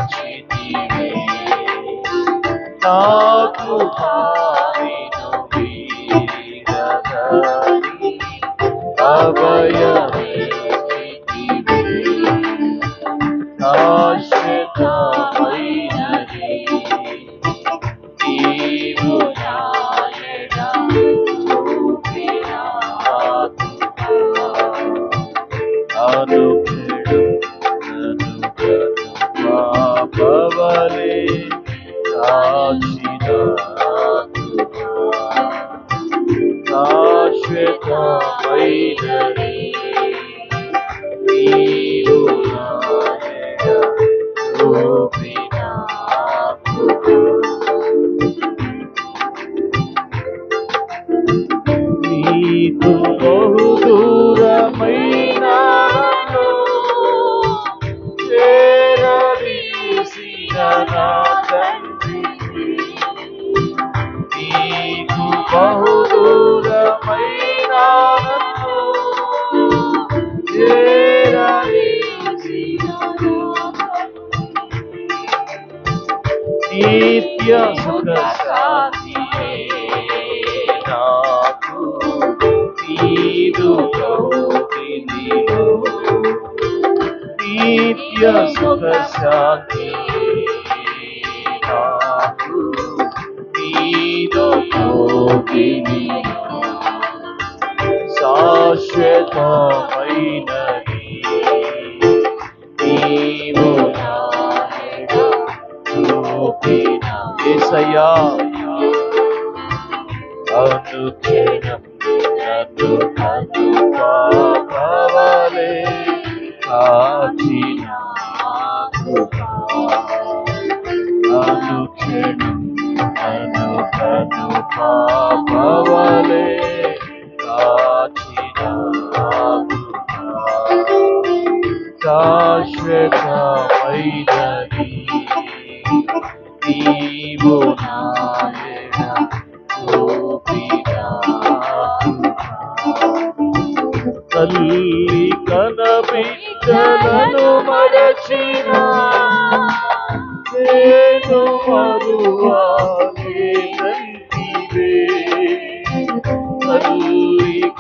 కాచితివే నాకు హానిను వీడదని అభయమిచ్చితివే శాశ్వతమైనది నీవు నా ఎడ చూపిన అనుక్షణం నన్ను కృపాపవలే కాచిన శాశ్వతమైనది నీవు నా ఎడ చూపిన నీకు బహు దూరమైన చేరదీసిన నా తండ్రి నీకు బహు దూరమైన నిత్య సుఖ శాంతియే నాకు నీదు కౌగిలిలో నిత్య సుఖ శాంతియే నాకు నీదు కౌగిలిలో శాశ్వతమైనది నీవు నా ఎడ చూపిన యేసయ్యా అనుక్షణం నన్ను కృపాపవలే కాచిన అనుక్షణం నన్ను కృపాపవలే కాచిన శాశ్వతమైనది నీవు నా ఎడ చూపిన తల్లి కనబిడ్డలను మరచిన నేను మరువాలేనంటివే తల్లి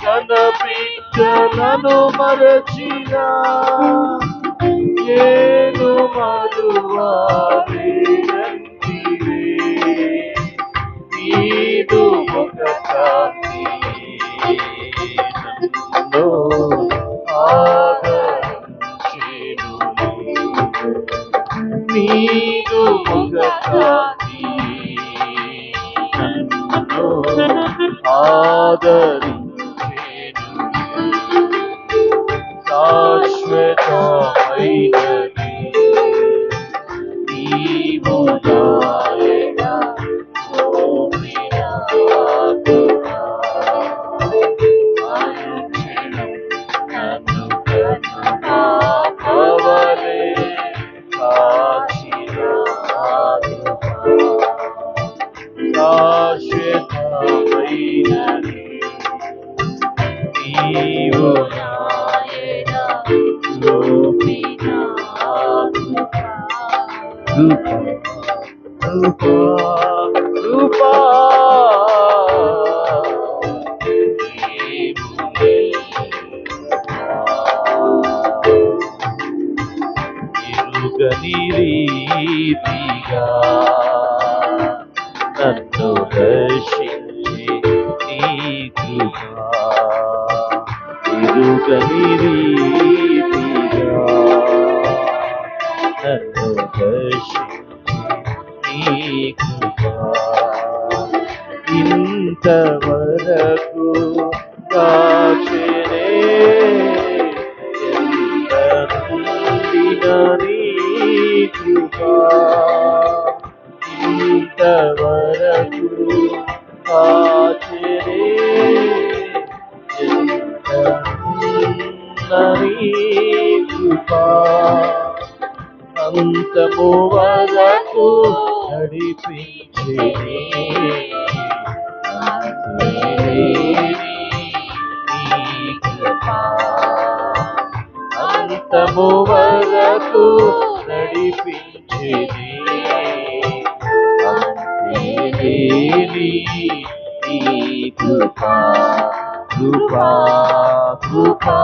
కనబిడ్డలను మరచిన నేను మరువాలేనంటివే నీదు ముఖ కాంతి నన్ను ఆదరించెను నీదు ముఖ కాంతి నన్ను ఆదరించెను శాశ్వతమైనది నీవు నా ఎడ చూపిన అనుక్షణం నన్ను కృపాపవలే కాచిన శాశ్వతమైనది నీవు నా ఎడ చూపిన కృపా ఎరుగని రీతిగా నన్ను దర్శించి నీ కృపా ఎరుగని రీతిగా నన్ను దర్శించి నీ కృపా ఇంతవరకు కాచెనే ఎంతనుండిన నీ కృపా ఇంతవరకు కాచెనే ఎంతనుండిన నీ కృపా అంతము వరకు నడిపించేనే అంతము వరకు నడిపించేది అంతేలేని నీ కృపా కృపా కృపా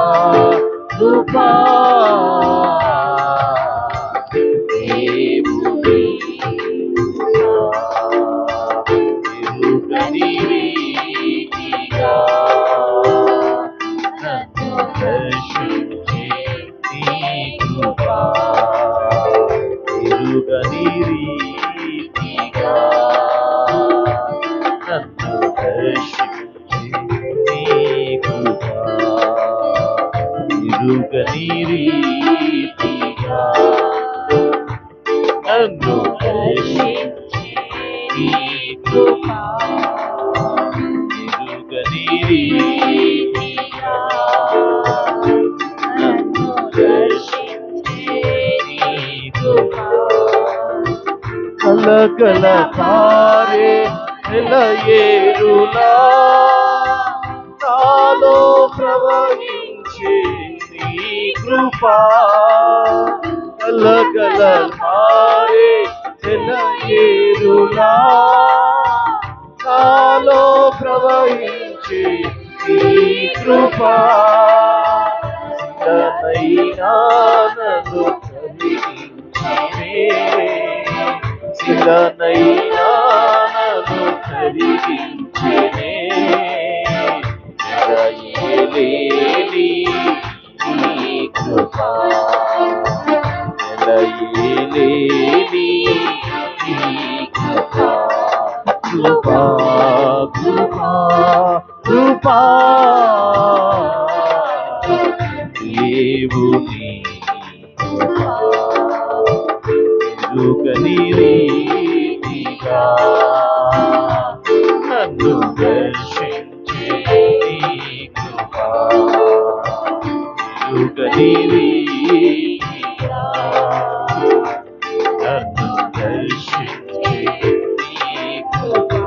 కృపా దేవుని ఎరుగని రీతిగా నన్ను దర్శించే నీ కృపా ఎరుగని రీతిగా నన్ను దర్శించే నీ కృపా ఎరుగని రీతిగా నన్ను దర్శించే నీ కృపా ఎరుగని రీతిగా నన్ను దర్శించే నీ కృపా కలకల కారే నిలయేరులా నాలో ప్రవహించే నీ కృపా కలకల కారే నిలయేరులా నాలో ప్రవహించే నీ కృపా శిలనైనా నన్ను కరిగించే శిలనైనా నన్ను కరిగించే ఎలయేలేని నీ కృపా ఎలయేలేని నీ కృపా కృపా కృపా కృపా దేవుని కృపా ఎరుగని రీతిగా నన్ను దర్శించే నీ కృపా ఎరుగని రీతిగా నన్ను దర్శించే నీ కృపా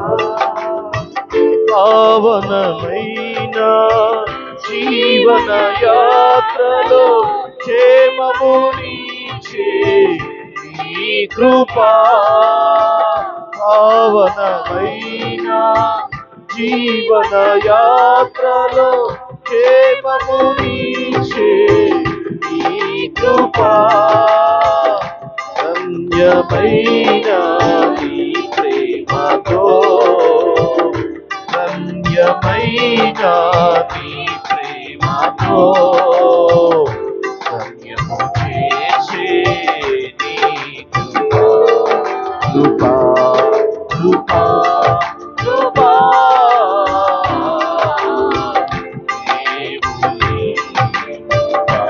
పావనమైన జీవన యాత్రలో క్షేమమునిచ్చే నీ కృపా పావనమైన జీవన యాత్రలో క్షేమమునిచ్చే నీ కృపా ధన్యమైన నీ ప్రేమతో ధన్యమైన నీ ప్రేమతో ధన్యము చేసే నీ కృపా కృపా కృపా దేవుని కృపా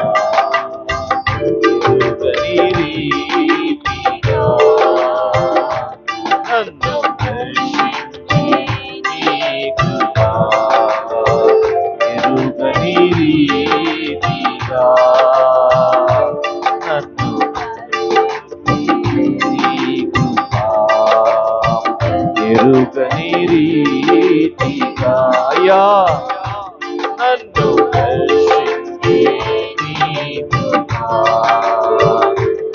ఎరుగని రీతిగా నన్ను దర్శించే నీ కృపా ఎరుగని రీతిగా నన్ను ఎరుగని రీతిగా నన్ను దర్శించే నీ కృపా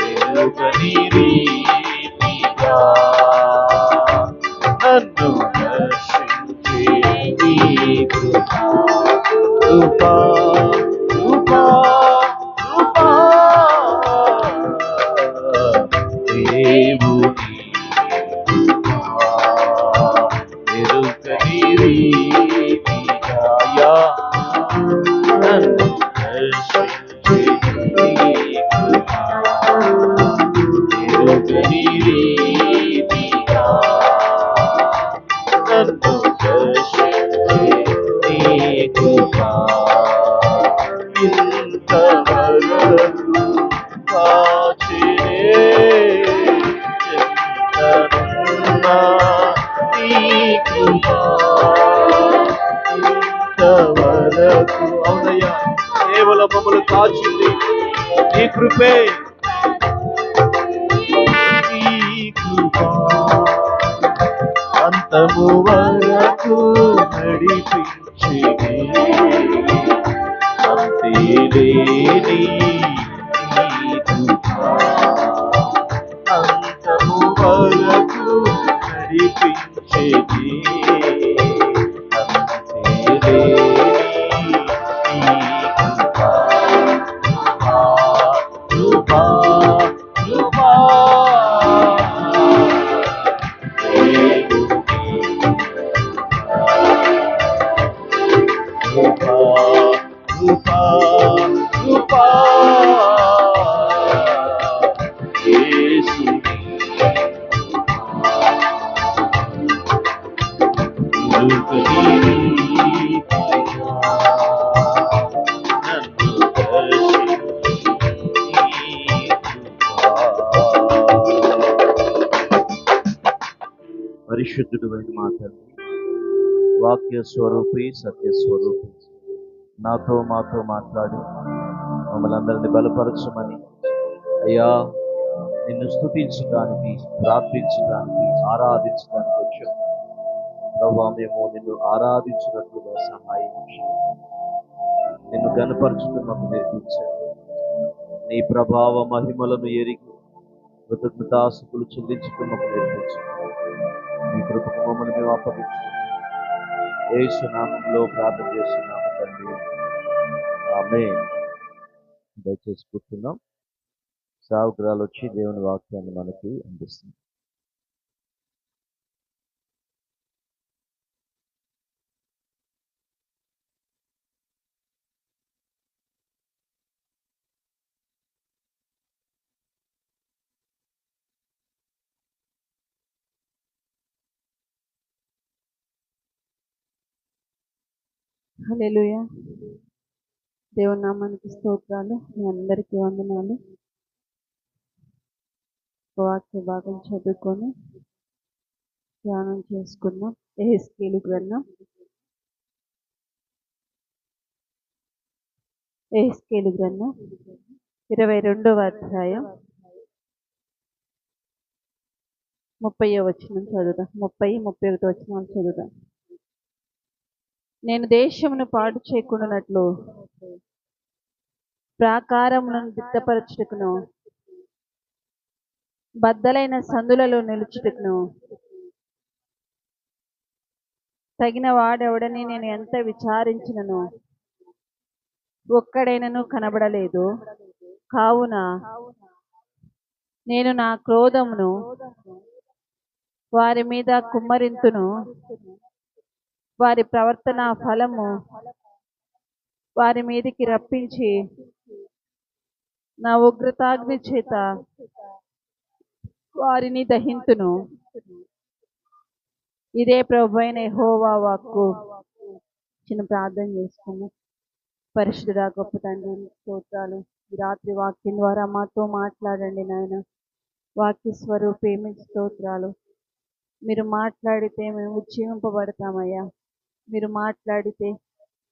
ఎరుగని రీతిగా నన్ను దర్శించే నీ కృపా కృపా కృపా కృపా దేవుని ఎరుగని రీతిగా నన్ను దర్శించే నీ కృపా ఎరుగని రీతిగా నన్ను దర్శించే నీ కృపా ఇంతవరకు కాచినే ఎంతనున్నా నీ కృపా ఇంతవరకు అవునయ్యా కేవలం మమ్మల్ని కాచింది నీ కృపే నీ కృపా అంతము వరకు నడిపించింది అంతేలేని నీ కృపా యేసు పరిశుద్ధుడు అయిన మా తండ్రి, వాక్య స్వరూపి, సత్య స్వరూపి, మాతో మాట్లాడి మమ్మల్ని అందరినీ బలపరచమని, అయ్యా నిన్ను స్తుతించడానికి, ప్రార్థించడానికి, ఆరాధించడానికి వచ్చాం. ప్రభువా, మేము నిన్ను ఆరాధించినట్లుగా సహాయం చేయండి. నిన్ను గణపరచుటకు మాకు నేర్పించండి. నీ ప్రభావ మహిమలను ఎరిగి కృతజ్ఞతాస్తుతులు చెల్లించుటకు మాకు నేర్పించండి. నీ కృపకు మమ్మల్ని మేము అప్పగించుకుంటాం. యేసు నామములో ప్రార్థన చేస్తున్నాము తండ్రి, ఆమేన్. దయచేసి కూర్చున్నాం. సావుగ్రాలు వచ్చి దేవుని వాక్యాన్ని మనకి అందిస్తుంది. హల్లెలూయా. దేవుని నామానికి స్తోత్రాలు. మీ అందరికీ వందనాలు. వాక్య భాగం చదువుకొని ధ్యానం చేసుకుందాం. యెహెజ్కేలు గ్రంథం 22వ అధ్యాయం 30వ వచనం చదువుదాం. 30-31 వచనాలు చదువుదాం. నేను దేశమును పాడు చేయకుండానట్లు ప్రాకారములను దిట్టపరచుటకును, బద్దలైన సందులలో నిలుచుటకును తగిన వాడెవడని నేను ఎంత విచారించినను ఒక్కడైనను కనబడలేదు. కావున నేను నా క్రోధమును వారి మీద కుమ్మరింతును, వారి ప్రవర్తన ఫలము వారి మీదికి రప్పించి నా ఉగ్రతాగ్ని చేత వారిని దహింతును. ఇదే ప్రభువైన యెహోవా వాక్కు. చిన్న ప్రార్థన చేసుకున్నాం. పరిశుద్ధుడా, గొప్ప తండ్రి, స్తోత్రాలు. ఈ రాత్రి వాక్యం ద్వారా మాతో మాట్లాడండి నాయన. వాక్య స్వరూపి, మీకు స్తోత్రాలు. మీరు మాట్లాడితే మేము ఉజ్జీవింపబడతామయ్యా. మీరు మాట్లాడితే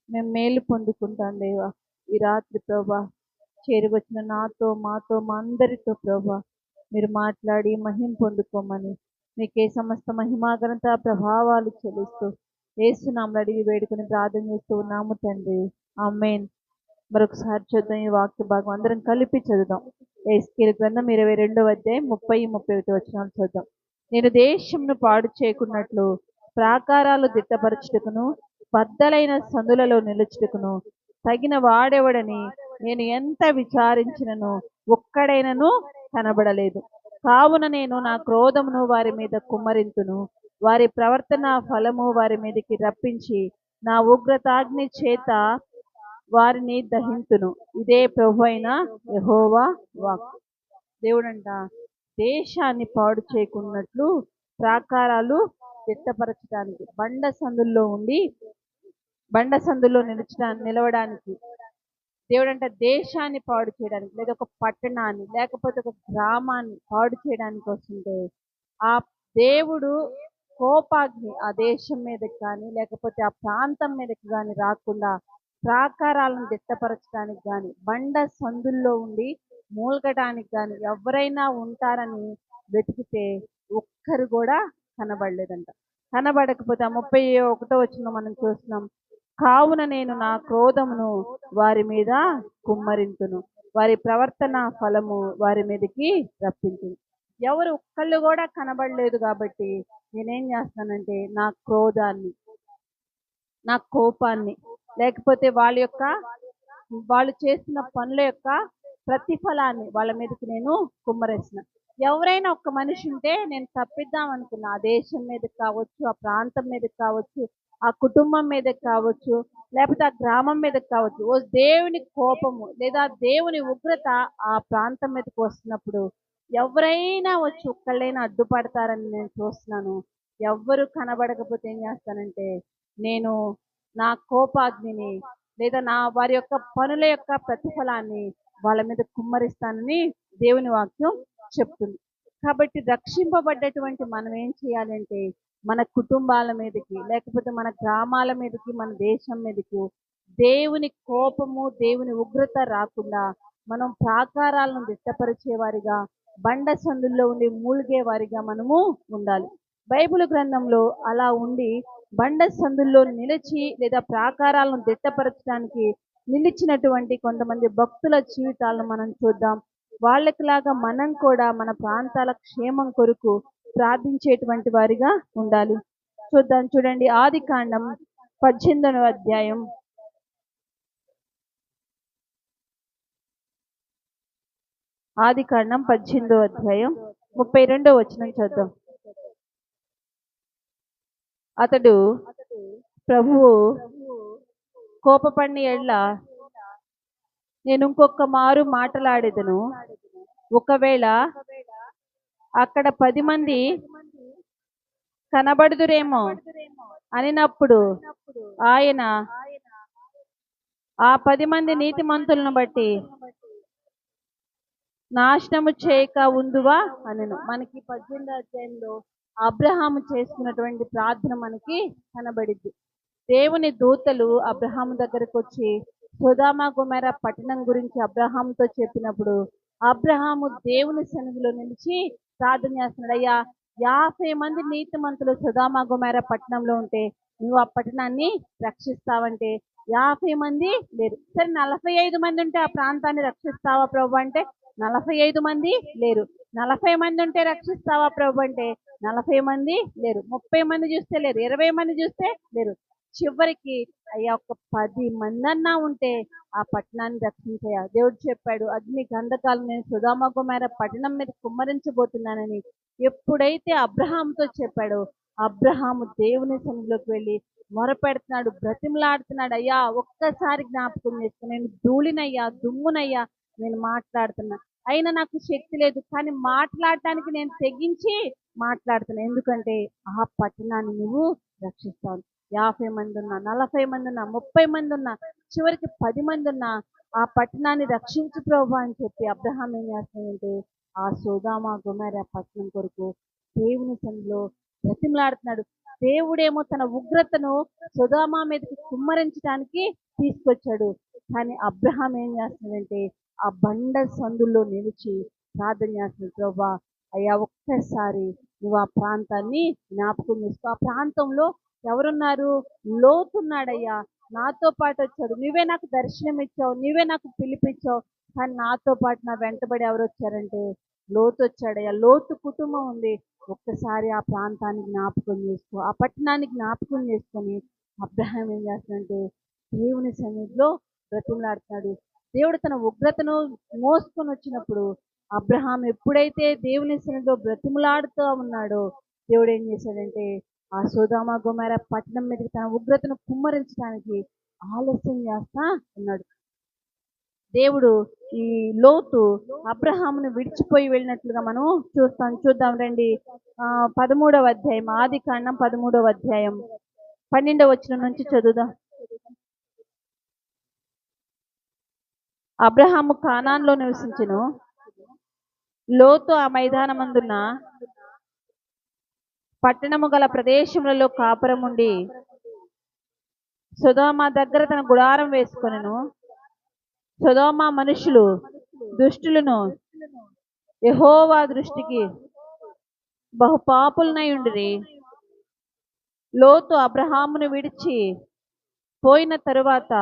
మేము మేలు పొందుకుంటాం దేవా. ఈ రాత్రి ప్రభా చేరువచ్చిన నాతో, మాతో, మా అందరితో ప్రభా మీరు మాట్లాడి మహిమ పొందుకోమని, మీకే సమస్త మహిమా ఘనత ప్రభావాలు చెల్లిస్తూ యేసునామములో అడిగి వేడుకొని ప్రార్థన చేస్తూ ఉన్నాము తండ్రి, ఆమేన్. మరొకసారి చూద్దాం ఈ వాక్య భాగం, అందరం కలిపి చదువుదాం. యెహెజ్కేలు గ్రంథం 22వ అధ్యాయం 30-31 వచనాలు చదువుదాం. నేను దేశమును పాడు చేయకున్నట్లు ప్రాకారాలు దిట్టపరచుటకును, బద్దలైన సందులలో నిలుచుటకును తగిన వాడెవడని నేను ఎంత విచారించినను ఒక్కడైనను కనబడలేదు. కావున నేను నా క్రోధమును వారి మీద కుమ్మరింతును, వారి ప్రవర్తన ఫలము వారి మీదకి రప్పించి నా ఉగ్రతాగ్ని చేత వారిని దహింతును. ఇదే ప్రభువైన యెహోవా వాక్కు. దేవుడంట దేశాన్ని పాడు చేయకున్నట్లు ప్రాకారాలు దిట్టపరచడానికి, బండ సందుల్లో నిలవడానికి, దేవుడంట దేశాన్ని పాడు చేయడానికి, లేదా ఒక పట్టణాన్ని లేకపోతే ఒక గ్రామాన్ని పాడు చేయడానికి వస్తుంటే ఆ దేవుడు కోపాగ్ని ఆ దేశం మీదకి కానీ లేకపోతే ఆ ప్రాంతం మీదకి కానీ రాకుండా ప్రాకారాలను దిట్టపరచడానికి కానీ, బండ సందుల్లో ఉండి మూలగడానికి కానీ ఎవరైనా ఉంటారని వెతికితే ఒక్కరు కూడా కనబడలేదంట. కనబడకపోతే 31వ వచనంలో మనం చూస్తున్నాం, కావున నేను నా క్రోధమును వారి మీద కుమ్మరింతును, వారి ప్రవర్తన ఫలము వారి మీదకి రప్పించును. ఎవరు ఒక్కళ్ళు కూడా కనబడలేదు కాబట్టి నేనేం చేస్తానంటే నా క్రోధాన్ని, నా కోపాన్ని, లేకపోతే వాళ్ళు చేస్తున్న పనుల యొక్క ప్రతిఫలాన్ని వాళ్ళ మీదకి నేను కుమ్మరేసిన. ఎవరైనా ఒక్క మనిషి ఉంటే నేను తప్పిద్దాం అనుకున్నా, ఆ దేశం మీదకి కావచ్చు, ఆ ప్రాంతం మీదకి కావచ్చు, ఆ కుటుంబం మీదకి కావచ్చు, లేకపోతే ఆ గ్రామం మీదకి కావచ్చు, ఓ దేవుని కోపము లేదా దేవుని ఉగ్రత ఆ ప్రాంతం మీదకి వస్తున్నప్పుడు ఎవరైనా వచ్చి ఒక్కళ్ళైనా అడ్డుపడతారని నేను చూస్తున్నాను. ఎవ్వరు కనబడకపోతే ఏం చేస్తానంటే, నేను నా కోపాగ్నిని లేదా వారి యొక్క పనుల యొక్క ప్రతిఫలాన్ని వాళ్ళ మీద కుమ్మరిస్తానని దేవుని వాక్యం చెప్తుంది. కాబట్టి రక్షింపబడ్డటువంటి మనం ఏం చేయాలంటే, మన కుటుంబాల మీదకి, లేకపోతే మన గ్రామాల మీదకి, మన దేశం మీదకి దేవుని కోపము, దేవుని ఉగ్రత రాకుండా మనం ప్రాకారాలను దిట్టపరిచేవారిగా, బండ సందుల్లో ఉండి మూలిగే వారిగా మనము ఉండాలి. బైబిల్ గ్రంథంలో అలా ఉండి బండ సందుల్లో నిలిచి లేదా ప్రాకారాలను దిట్టపరచడానికి నిలిచినటువంటి కొంతమంది భక్తుల జీవితాలను మనం చూద్దాం. వాళ్ళకిలాగా మనం కూడా మన ప్రాంతాల క్షేమం కొరకు ప్రార్థించేటువంటి వారిగా ఉండాలి. చూద్దాం, చూడండి, ఆదికాండం 18వ అధ్యాయం ఆదికాండం 18వ అధ్యాయం 32వ వచనం చూద్దాం. అతడు ప్రభువు కోపపడిన ఎడ్ల నేను ఇంకొక మారు మాటలాడేదను, ఒకవేళ అక్కడ 10 మంది కనబడుదురేమో అనినప్పుడు ఆయన ఆ 10 మంది నీతిమంతులను బట్టి నాశనము చేయక ఉందువా అనెను. మనకి 18వ అధ్యాయంలో అబ్రహాము చేసుకున్నటువంటి ప్రార్థన మనకి కనబడిద్ది. దేవుని దూతలు అబ్రహాము దగ్గరకు వచ్చి సొదొమ గొమొర్రా పట్టణం గురించి అబ్రహాముతో చెప్పినప్పుడు అబ్రహాము దేవుని సన్నిధిలో నిలిచి ప్రార్థన చేస్తున్నాడు. అయ్యా, 50 మంది నీతిమంతులు సొదొమ గొమొర్రా పట్టణంలో ఉంటే నువ్వు ఆ పట్టణాన్ని రక్షిస్తావంటే 50 మంది లేరు. సరే, 45 మంది ఉంటే ఆ ప్రాంతాన్ని రక్షిస్తావా ప్రభు అంటే 45 మంది లేరు. 40 మంది ఉంటే రక్షిస్తావా ప్రభు అంటే 40 మంది లేరు. 30 మంది చూస్తే లేరు. 20 మంది చూస్తే లేరు. చివరికి అయ్యా, ఒక 10 మంది అన్నా ఉంటే ఆ పట్టణాన్ని రక్షించయ్యా. దేవుడు చెప్పాడు, అగ్ని గంధకాలు నేను సొదొమ గొమొర్రా పట్టణం మీద కుమ్మరించబోతున్నానని. ఎప్పుడైతే అబ్రహాముతో చెప్పాడో అబ్రహాము దేవుని సన్నిధిలోకి వెళ్ళి మొరపెడుతున్నాడు, బ్రతిమలాడుతున్నాడు. అయ్యా, ఒక్కసారి జ్ఞాపకం చేసుకుని, నేను ధూళినయ్యా, దుమ్మునయ్యా, నేను మాట్లాడుతున్నా, అయినా నాకు శక్తి లేదు, కానీ మాట్లాడటానికి నేను తెగించి మాట్లాడుతున్నా. ఎందుకంటే ఆ పట్టణాన్ని నువ్వు రక్షిస్తావు. 50 మంది ఉన్నా, 40 మంది ఉన్నా, 30 మంది ఉన్నా, చివరికి 10 మంది ఉన్నా ఆ పట్టణాన్ని రక్షించు ప్రభు అని చెప్పి అబ్రహాం ఏం చేస్తున్నాడంటే ఆ సొదొమ గొమొర్రా పట్టణం కొరకు దేవుని సన్నిధిలో బ్రతిమలాడుతున్నాడు. దేవుడేమో తన ఉగ్రతను సొదొమ మీదకి కుమ్మరించడానికి తీసుకొచ్చాడు. కానీ అబ్రహాం ఏం చేస్తున్నాడంటే ఆ బండ సందుల్లో నిలిచి ప్రార్థన చేస్తున్నాడు. ప్రభా, అయ్యా, ఒక్కసారి నువ్వు ఆ ప్రాంతాన్ని జ్ఞాపకం చేసుకో. ఆ ప్రాంతంలో ఎవరున్నారు? లోతున్నాడయ్యా, నాతో పాటు వచ్చాడు. నువ్వే నాకు దర్శనం ఇచ్చావు, నువ్వే నాకు పిలిపించావు. కానీ నాతో పాటు నా వెంటబడి ఎవరు వచ్చారంటే లోతు వచ్చాడయ్యా. లోతు కుటుంబం ఉంది. ఒక్కసారి ఆ ప్రాంతాన్ని జ్ఞాపకం చేసుకో, ఆ పట్టణాన్ని జ్ఞాపకం చేసుకొని అబ్రహాం ఏం చేస్తాడంటే దేవుని సన్నిధిలో బ్రతిమలాడుతున్నాడు. దేవుడు తన ఉగ్రతను మోసుకొని వచ్చినప్పుడు అబ్రహాం ఎప్పుడైతే దేవుని సన్నిధిలో బ్రతిమలాడుతూ ఉన్నాడో దేవుడు ఏం చేశాడంటే ఆ సొదొమ గొమొర్రా పట్టణం మీదకి తన ఉగ్రతను కుమ్మరించడానికి ఆలస్యం చేస్తా ఉన్నాడు. దేవుడు ఈ లోతు అబ్రహామును విడిచిపోయి వెళ్ళినట్లుగా మనం చూద్దాం రండి. 13వ అధ్యాయం, ఆదికాండం 13వ అధ్యాయం 12వ వచనం నుంచి చదువుదాం. అబ్రహాము కానాన్లో నివసించెను. లోతు ఆ మైదానమందున్న పట్టణము గల ప్రదేశములలో కాపురముండి సొదొమ దగ్గర తన గుడారం వేసుకొనెను. సొదొమ మనుషులు దుష్టులను, యెహోవా దృష్టికి బహుపాపులనై ఉండిరి. లోతు అబ్రహామును విడిచి పోయిన తరువాత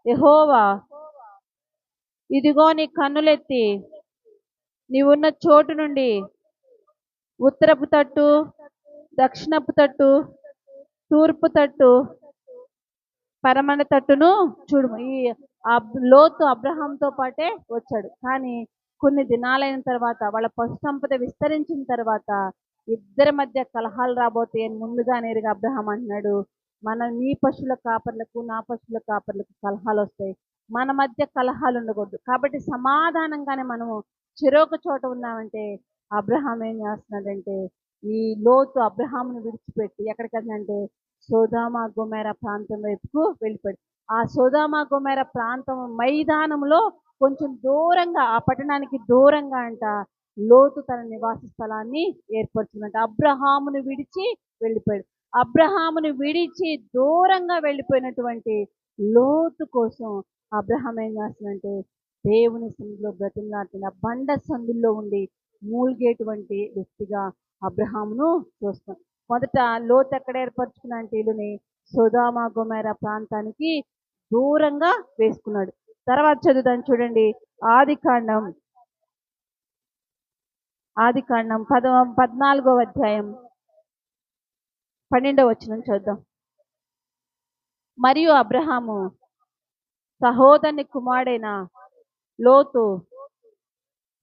యెహోవా, ఇదిగో నీ కన్నులెత్తి నీవున్న చోటు నుండి ఉత్తరపు తట్టు, దక్షిణపు తట్టు, తూర్పు తట్టు, పరమణ తట్టును చూడు. ఈ లోతు అబ్రహాంతో పాటే వచ్చాడు. కానీ కొన్ని దినాలైన తర్వాత వాళ్ళ పశు సంపద విస్తరించిన తర్వాత ఇద్దరి మధ్య కలహాలు రాబోతాయని ముందుగానే ఎరిగి అబ్రహాం అంటున్నాడు, నీ పశువుల కాపర్లకు నా పశువుల కాపర్లకు కలహాలు వస్తాయి, మన మధ్య కలహాలు ఉండకూడదు. కాబట్టి సమాధానంగానే మనము చెరొక చోట ఉన్నామంటే అబ్రహాం ఏం చేస్తున్నాడంటే ఈ లోతు అబ్రహామును విడిచిపెట్టి ఎక్కడికి వెళ్తుందంటే సొదొమ గొమొర్ర ప్రాంతం వైపుకు వెళ్ళిపోయాడు. ఆ సొదొమ గొమొర్ర ప్రాంతం మైదానంలో కొంచెం దూరంగా, ఆ పట్టణానికి దూరంగా అంట లోతు తన నివాస స్థలాన్ని ఏర్పరచుకున్నట్టు అబ్రహామును విడిచి వెళ్ళిపోయాడు. అబ్రహామును విడిచి దూరంగా వెళ్ళిపోయినటువంటి లోతు కోసం అబ్రహాం ఏం చేస్తుందంటే దేవుని సన్నిధిలో బ్రతిమలాడుతుంది. ఆ బండ సందుల్లో ఉండి మూలిగేటువంటి వ్యక్తిగా అబ్రహామును చూస్తాం. మొదట లోతు ఎక్కడ ఏర్పరచుకున్న అంటే ఇల్లుని సొదొమ గొమొర్ర ప్రాంతానికి దూరంగా వేసుకున్నాడు. తర్వాత చదువుదాం చూడండి. ఆదికాండం 14వ అధ్యాయం 12వ వచనం చూద్దాం. మరియు అబ్రహాము సహోదరుని కుమారుడైన లోతు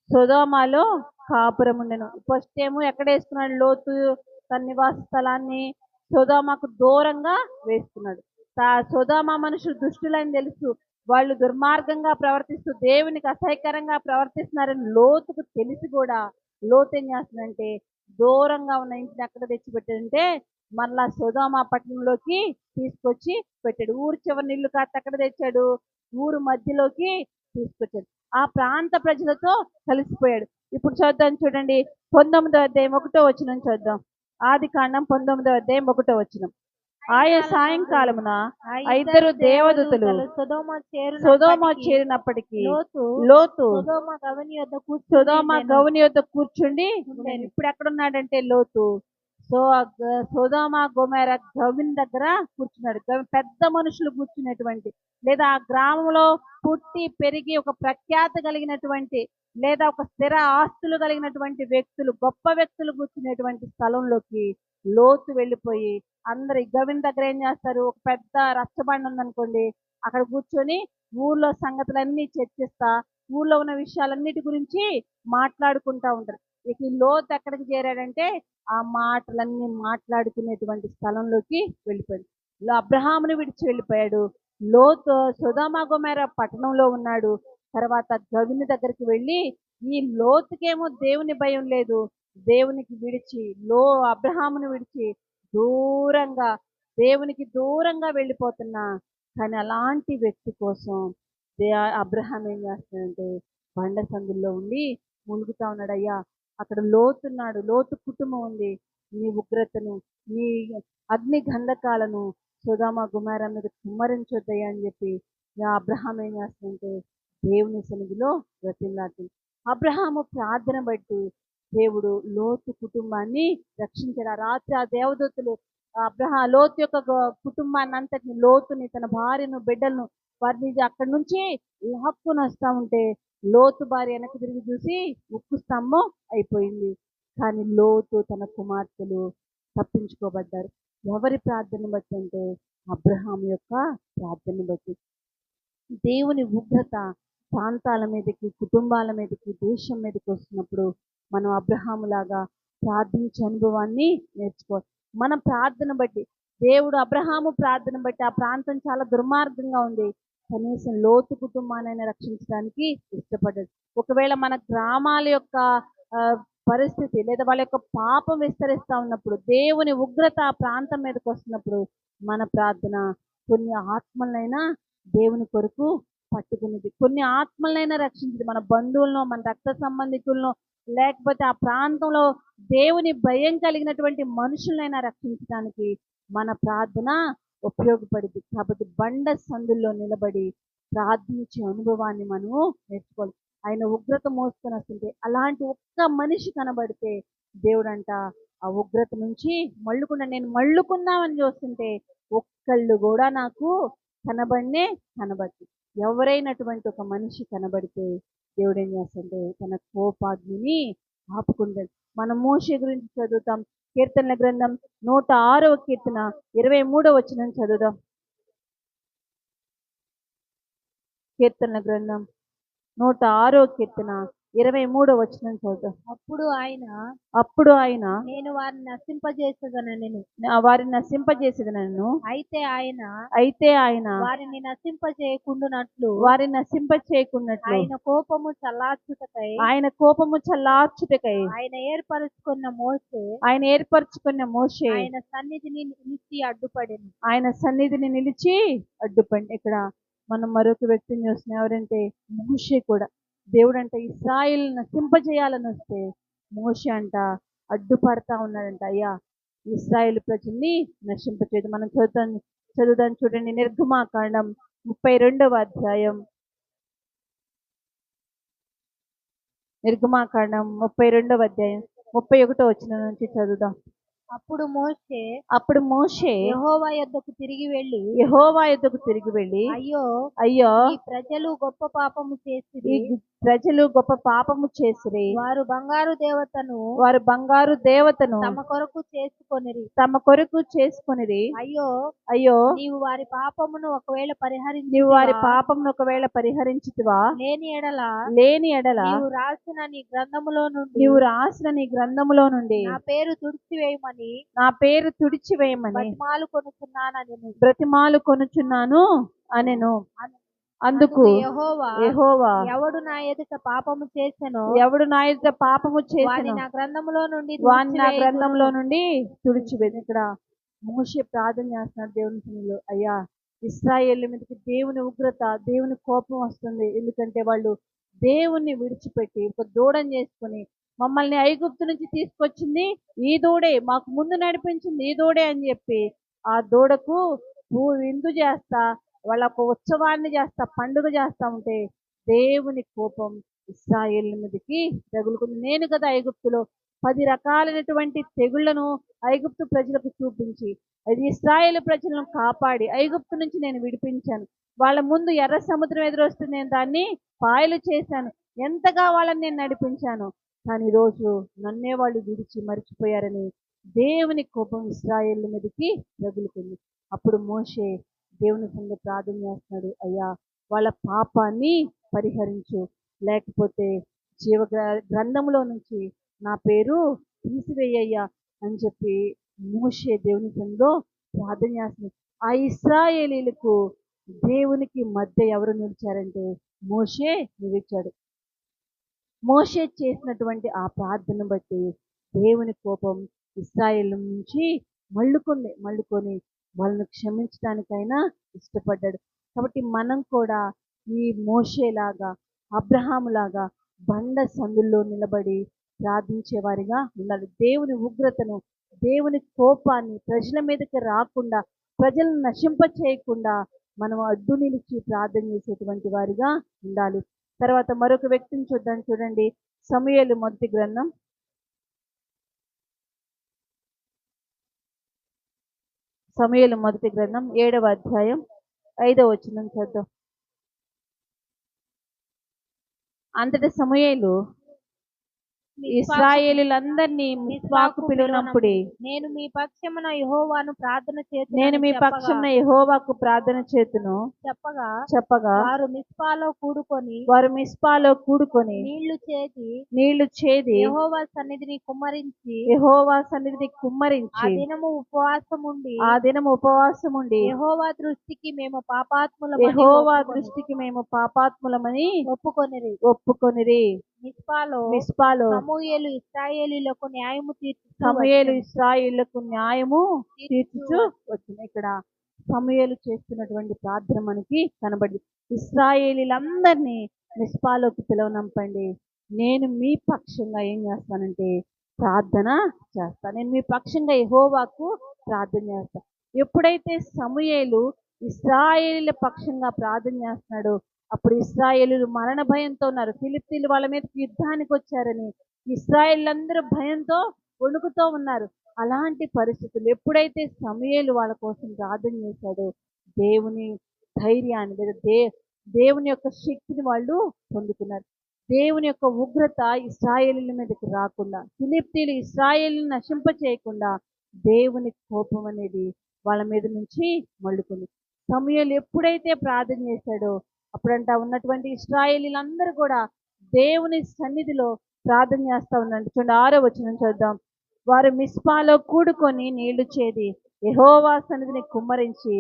సొదొమలో కాపురం ఉండెను. ఫస్ట్ ఏమో ఎక్కడ వేసుకున్నాడు లోతు తన నివాస స్థలాన్ని సొదొమకు దూరంగా వేసుకున్నాడు. సొదొమ మనుషులు దుష్టులని తెలుసు, వాళ్ళు దుర్మార్గంగా ప్రవర్తిస్తూ దేవునికి అసహ్యకరంగా ప్రవర్తిస్తున్నారని లోతుకు తెలిసి కూడా లోతు ఏం చేస్తుందంటే దూరంగా ఉన్న ఇంటిని ఎక్కడ తెచ్చిపెట్టాడంటే మళ్ళా సొదొమ పట్టణంలోకి తీసుకొచ్చి పెట్టాడు. ఊరు చివరి ఇల్లు కాస్త ఎక్కడ తెచ్చాడు, ఊరు మధ్యలోకి తీసుకొచ్చాడు. ఆ ప్రాంత ప్రజలతో కలిసిపోయాడు. ఇప్పుడు చూద్దాం చూడండి 19వ అధ్యాయం 1వ వచనం చూద్దాం. ఆదికాండం 19వ అధ్యాయం 1వ వచనం. ఆయా సాయంకాలమున ఇద్దరు దేవదూతలు సొదొమ చేరినప్పటికీ లోతు సొదొమ గవని యొద్ద కూర్చుండి ఇప్పుడు ఎక్కడున్నాడంటే లోతు సొదొమ గొమొర్ర గవిని దగ్గర కూర్చున్నాడు. పెద్ద మనుషులు కూర్చునేటువంటి లేదా ఆ గ్రామంలో పుట్టి పెరిగి ఒక ప్రఖ్యాత కలిగినటువంటి లేదా ఒక స్థిర ఆస్తులు కలిగినటువంటి వ్యక్తులు, గొప్ప వ్యక్తులు కూర్చునేటువంటి స్థలంలోకి లోతు వెళ్ళిపోయి అందరు గవిని దగ్గర ఏం చేస్తారు, ఒక పెద్ద రచ్చబండ ఉందనుకోండి, అక్కడ కూర్చొని ఊర్లో సంగతులన్నీ చర్చిస్తా ఊర్లో ఉన్న విషయాలన్నిటి గురించి మాట్లాడుకుంటా ఉంటారు. ఇక ఈ లోతు ఎక్కడికి చేరాడంటే ఆ మాటలన్నీ మాట్లాడుకునేటువంటి స్థలంలోకి వెళ్ళిపోయాడు. అబ్రహామును విడిచి వెళ్ళిపోయాడు. లోతు సొదొమ గొమొర్ర పట్టణంలో ఉన్నాడు. తర్వాత గవిని దగ్గరికి వెళ్ళి ఈ లోతుకేమో దేవుని భయం లేదు, దేవునికి విడిచి అబ్రహామును విడిచి దూరంగా దేవునికి దూరంగా వెళ్ళిపోతున్నా. కానీ అలాంటి వ్యక్తి కోసం అబ్రహాం ఏం చేస్తాడంటే బండ సందుల్లో ఉండి మునుగుతా ఉన్నాడు. అయ్యా అక్కడ లోతున్నాడు, లోతు కుటుంబం ఉంది, నీ ఉగ్రతను నీ అగ్ని గంధకాలను సొదొమ గొమొర్ర మీద కుమ్మరించొద్దయ్యా అని చెప్పి అబ్రహాం ఏం చేస్తాడంటే దేవుని సన్నిధిలో బ్రతిమలాడుతుంది. అబ్రహాము ప్రార్థన బట్టి దేవుడు లోతు కుటుంబాన్ని రక్షించాడు. ఆ రాత్రి ఆ దేవదూతలు లోతు యొక్క కుటుంబాన్ని అంతటిని, లోతుని, తన భార్యను, బిడ్డలను వారిని అక్కడి నుంచి లాక్కుని వస్తా ఉంటే లోతు భార్య వెనక్కి తిరిగి చూసి ఉక్కు స్తంభం అయిపోయింది. కానీ లోతు తన కుమార్తెలు తప్పించుకోబడ్డారు. ఎవరి ప్రార్థన బట్టి అంటే అబ్రహాం యొక్క ప్రార్థన బట్టి. దేవుని ఉగ్రత ప్రాంతాల మీదకి, కుటుంబాల మీదకి, దేశం మీదకి వస్తున్నప్పుడు మనం అబ్రహాములాగా ప్రార్థించే అనుభవాన్ని నేర్చుకోవాలి. మన ప్రార్థన బట్టి దేవుడు అబ్రహాము ప్రార్థన బట్టి ఆ ప్రాంతం చాలా దుర్మార్గంగా ఉంది, కనీసం లోతు కుటుంబాన్ని రక్షించడానికి ఇష్టపడ్డాడు. ఒకవేళ మన గ్రామాల యొక్క పరిస్థితి లేదా వాళ్ళ యొక్క పాపం విస్తరిస్తూ ఉన్నప్పుడు, దేవుని ఉగ్రత ఆ ప్రాంతం మీదకి వస్తున్నప్పుడు మన ప్రార్థన కొన్ని ఆత్మలైనా దేవుని కొరకు పట్టుకునేది, కొన్ని ఆత్మలైనా రక్షించింది. మన బంధువులను, మన రక్త సంబంధికులను, లేకపోతే ఆ ప్రాంతంలో దేవుని భయం కలిగినటువంటి మనుషులైనా రక్షించడానికి మన ప్రార్థన ఉపయోగపడింది. కాబట్టి బండ సందుల్లో నిలబడి ప్రార్థించే అనుభవాన్ని మనము నేర్చుకోవాలి. ఆయన ఉగ్రత మోసుకొని వస్తుంటే అలాంటి ఒక్క మనిషి కనబడితే దేవుడంట ఆ ఉగ్రత నుంచి నేను మళ్ళుకుందామని చూస్తుంటే ఒక్కళ్ళు కూడా నాకు కనబడి ఎవరైనటువంటి ఒక మనిషి కనబడితే దేవుడు ఏం చేస్తుంటే తన కోపాగ్నిని ఆపుకుంటాడు. మనం మోషే గురించి చదువుతాం. కీర్తనల గ్రంథం 106వ కీర్తన 23వ వచనం చదువుదాం. కీర్తనల గ్రంథం 106వ కీర్తన 23వ వచనం చదువుతాం. అప్పుడు ఆయన అప్పుడు ఆయన నేను వారిని నశింపజేసేదనెను. వారిని నశింపజేసేదనను. అయితే ఆయన వారిని నశింపజేయకుండునట్లు వారిని నశింపచేయకున్నట్లు ఆయన కోపము చల్లార్చుటకై ఆయన కోపము చల్లార్చుటకై ఆయన ఏర్పరచుకున్న మోసే ఆయన ఏర్పరచుకున్న మోషే ఆయన సన్నిధిని నిలిచి అడ్డుపడెను. ఆయన సన్నిధిని నిలిచి అడ్డుపడి. ఇక్కడ మనం మరొక వ్యక్తిని చూస్తున్నాం. ఎవరంటే మోషే కూడా. దేవుడు అంట ఇశ్రాయేల్ నశింపజేయాలని వస్తే మోషే అంట అడ్డుపడతా ఉన్నాడంట. అయ్యా ఇశ్రాయేల్ ప్రజల్ని నశింపచేయదు. మనం చదువుదాం చూడండి. నిర్గమాకాండం 32వ అధ్యాయం. నిర్గమాకాండం 32వ అధ్యాయం 31వ వచనం నుంచి చదువుదాం. అప్పుడు మోషే యెహోవా యొద్దకు తిరిగి వెళ్ళి అయ్యో ఈ ప్రజలు గొప్ప పాపము చేసిరి. వారు బంగారు దేవతను తమ కొరకు చేసుకొనిరి. అయ్యో నీవు వారి పాపమును ఒకవేళ పరిహరించితివా లేని ఎడల నీవు రాసిన నీ గ్రంథములో నుండి నా పేరు తుడిచివేయమని బ్రతిమాలు కొనుచున్నాను అనెను. అందుకు యెహోవా ఎవడు నా ఎదుట పాపము చేసెనో వాని నా గ్రంథములో నుండి తుడిచివేది. ఇక్కడ మోషే ప్రార్థన చేస్తున్నాడు దేవుని సన్నిధిలో. అయ్యా ఇశ్రాయేలు మీదకి దేవుని ఉగ్రత, దేవుని కోపం వస్తుంది. ఎందుకంటే వాళ్ళు దేవుణ్ణి విడిచిపెట్టి ఒక దూడని చేసుకొని, మమ్మల్ని ఐగుప్తు నుంచి తీసుకొచ్చింది ఈ దూడే, మాకు ముందు నడిపించింది ఈ దూడే అని చెప్పి ఆ దూడకు విందు చేస్తా, వాళ్ళ ఒక ఉత్సవాన్ని చేస్తా, పండుగ చేస్తా ఉంటే దేవుని కోపం ఇశ్రాయేలు మీదకి తగులుకుంది. నేను కదా ఐగుప్తులో 10 రకాలైనటువంటి తెగుళ్లను ఐగుప్తు ప్రజలకు చూపించి అది ఇశ్రాయేలు ప్రజలను కాపాడి ఐగుప్తు నుంచి నేను విడిపించాను. వాళ్ళ ముందు ఎర్ర సముద్రం ఎదురొస్తుంది, నేను దాన్ని పాయలు చేశాను. ఎంతగా వాళ్ళని నేను నడిపించాను. కానీ ఈరోజు నన్నే వాళ్ళు విడిచి మర్చిపోయారని దేవుని కోపం ఇశ్రాయేలు మీదకి తగులుకుంది. అప్పుడు మోషే దేవుని సంగ ప్రార్థన చేస్తున్నాడు. అయ్యా వాళ్ళ పాపాన్ని పరిహరించు, లేకపోతే జీవ గ్రంథంలో నుంచి నా పేరు తీసివేయ్యా అని చెప్పి మోషే దేవుని సంగలో ప్రార్థన చేస్తున్నాడు. ఆ ఇశ్రాయేలీలకు దేవునికి మధ్య ఎవరు నిలిచారంటే మోషే నిలిచాడు. మోషే చేసినటువంటి ఆ ప్రార్థన బట్టి దేవుని కోపం ఇశ్రాయేలు నుంచి మళ్ళుకొని వాళ్ళను క్షమించడానికైనా ఇష్టపడ్డాడు. కాబట్టి మనం కూడా ఈ మోషేలాగా, అబ్రహాములాగా బండ సందుల్లో నిలబడి ప్రార్థించే వారిగా ఉండాలి. దేవుని ఉగ్రతను, దేవుని కోపాన్ని ప్రజల మీదకి రాకుండా, ప్రజలను నశింప చేయకుండా మనం అడ్డు నిలిచి ప్రార్థన చేసేటువంటి వారిగా ఉండాలి. తర్వాత మరొక వ్యక్తిని చూడండి. సమూయేలు మొదటి గ్రంథం 7వ అధ్యాయం 5వ వచనం చదువు. అంతటి సమూయేలు ఇశ్రాయేలీయులందరినీ మిస్పాకు పిలువనప్పుడు నేను మీ పక్షమున యెహోవాకు ప్రార్థన చేతును చెప్పగా వారు మిస్పాలో కూడుకొని నీళ్లు చేది యెహోవా సన్నిధిని కుమ్మరించి ఆ దినము ఉపవాసం ఉండి యెహోవా దృష్టికి మేము పాపాత్ములమని ఒప్పుకొనిరి. మిస్పాలో సమూయేలు ఇశ్రాయేలీయులకు న్యాయము తీర్చుచు వచ్చింది. ఇక్కడ సమూయేలు చేస్తున్నటువంటి ప్రార్థన మనకి కనబడింది. ఇశ్రాయేలీలందరినీ మిస్పాలోకి పిలవనంపండి, నేను మీ పక్షంగా ఏం చేస్తానంటే ప్రార్థన చేస్తాను. నేను మీ పక్షంగా యెహోవాకు ప్రార్థన చేస్తాను. ఎప్పుడైతే సమూయేలు ఇశ్రాయేలీల పక్షంగా ప్రార్థన చేస్తున్నాడో అప్పుడు ఇశ్రాయేలీలు మరణ భయంతో ఉన్నారు. ఫిలిష్తీయులు వాళ్ళ మీద యుద్ధానికి వచ్చారని ఇశ్రాయేలీలందరూ భయంతో వణుకుతూ ఉన్నారు. అలాంటి పరిస్థితులు ఎప్పుడైతే సమూయేలు వాళ్ళ కోసం ప్రార్థన చేశాడో దేవుని ధైర్యాన్ని లేదా దేవుని యొక్క శక్తిని వాళ్ళు పొందుకున్నారు. దేవుని యొక్క ఉగ్రత ఇశ్రాయేలీల మీదకి రాకుండా, ఫిలిష్తీయులు ఇశ్రాయేలీని నశింప చేయకుండా దేవుని కోపం అనేది వాళ్ళ మీద నుంచి మళ్ళుకుంది. సమూయేలు ఎప్పుడైతే ప్రార్థన చేశాడో అప్పుడంట ఉన్నటువంటి ఇశ్రాయేలీలందరూ కూడా దేవుని సన్నిధిలో ప్రార్థన చేస్తా ఉన్నాడు. చూడండి 6వ వచనం చూద్దాం. వారు మిస్పాలో కూడుకొని నీళ్లు చేది యెహోవా సన్నిధిని కుమ్మరించి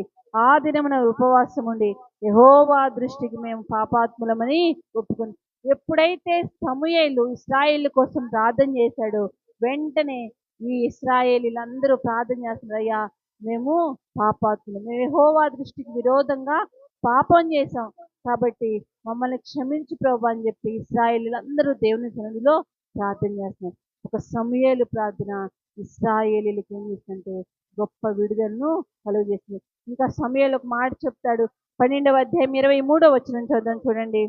ఆ దినమున ఉపవాసం ఉండి యెహోవా దృష్టికి మేము పాపాత్ములమని ఒప్పుకొని. ఎప్పుడైతే సమూయేలు ఇశ్రాయేలు కోసం ప్రార్థన చేశాడో వెంటనే ఈ ఇశ్రాయేలీలందరూ ప్రార్థన చేస్తున్నారు, అయ్యా మేము పాపాత్ములు, మేము యెహోవా దృష్టికి విరోధంగా పాపం చేశాం కాబట్టి మమ్మల్ని క్షమించు ప్రభు అని చెప్పి ఇశ్రాయేలీలందరూ దేవుని సన్నిధిలో ప్రార్థన చేస్తున్నారు. ఒక సమూయేలు ప్రార్థన ఇశ్రాయేలీలకి ఏం చేస్తుందంటే గొప్ప విడుదలను కలుగజేస్తుంది. ఇంకా సమూయేలు ఒక మాట చెప్తాడు. 12వ అధ్యాయం 23వ వచనం చదువుదాం చూడండి.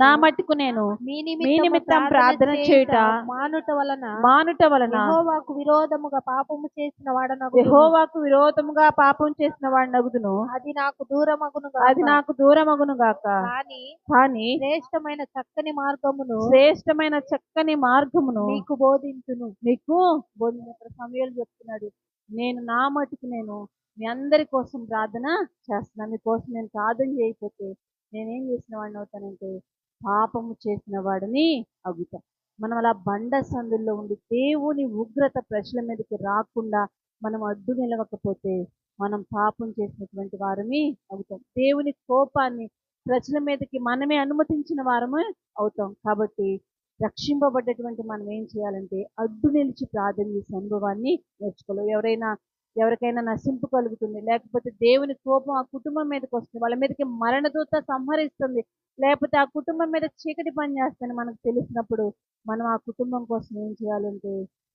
నా మట్టుకు నేను మీ నిమిత్తం ప్రార్థన చేయుట మానుట వలన యెహోవాకు విరోధముగా పాపము చేసిన వాడనగుదును. అది నాకు దూరమగును గాక. కానీ శ్రేష్టమైన చక్కని మార్గమును మీకు బోధించును. సమూయేలు చెప్తున్నాడు, నేను నా మట్టుకు నేను మీ అందరి కోసం ప్రార్థన చేస్తున్నాను. మీకోసం నేను ప్రార్థన చేయకపోతే నేనేం చేసిన వాడిని అవుతానంటే పాపము చేసిన వాడిని అగుతా. మనం అలా బండ సందుల్లో ఉండి దేవుని ఉగ్రత ప్రజల మీదకి రాకుండా మనం అడ్డు నిలవకపోతే మనం పాపం చేసినటువంటి వారమే అవుతాం. దేవుని కోపాన్ని ప్రజల మీదకి మనమే అనుమతించిన వారమే అవుతాం. కాబట్టి రక్షింపబడ్డటువంటి మనం ఏం చేయాలంటే అడ్డు నిలిచి ప్రార్థన చేసే అనుభవాన్ని నేర్చుకోవాలి. ఎవరికైనా నశింపు కలుగుతుంది, లేకపోతే దేవుని కోపం ఆ కుటుంబం మీదకి వస్తుంది, వాళ్ళ మీదకి మరణదూత సంహరిస్తుంది, లేకపోతే ఆ కుటుంబం మీద చీకటి పని చేస్తుంది మనకు తెలిసినప్పుడు మనం ఆ కుటుంబం కోసం ఏం చేయాలంటే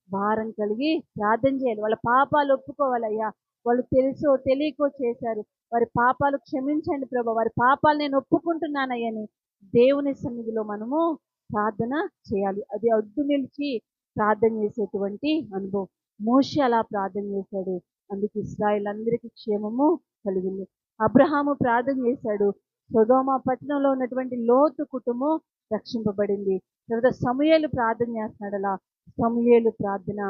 భారం కలిగి ప్రార్థన చేయాలి. వాళ్ళ పాపాలు ఒప్పుకోవాలి. అయ్యా వాళ్ళు తెలుసో తెలియకో చేశారు, వారి పాపాలు క్షమించండి ప్రభు, వారి పాపాలు నేను ఒప్పుకుంటున్నానయ్యని దేవుని సన్నిధిలో మనము ప్రార్థన చేయాలి. అది అడ్డు నిలిచి ప్రార్థన చేసేటువంటి అనుభవం. మోషే అలా ప్రార్థన చేశాడు, అందుకు ఇశ్రాయేల్ అందరికీ క్షేమము కలిగింది. అబ్రహాము ప్రార్థన చేశాడు, సొదొమ పట్టణంలో ఉన్నటువంటి లోతు కుటుంబం రక్షింపబడింది. తర్వాత సమూయేలు ప్రార్థన చేస్తున్నాడు, అలా సమూయేలు ప్రార్థన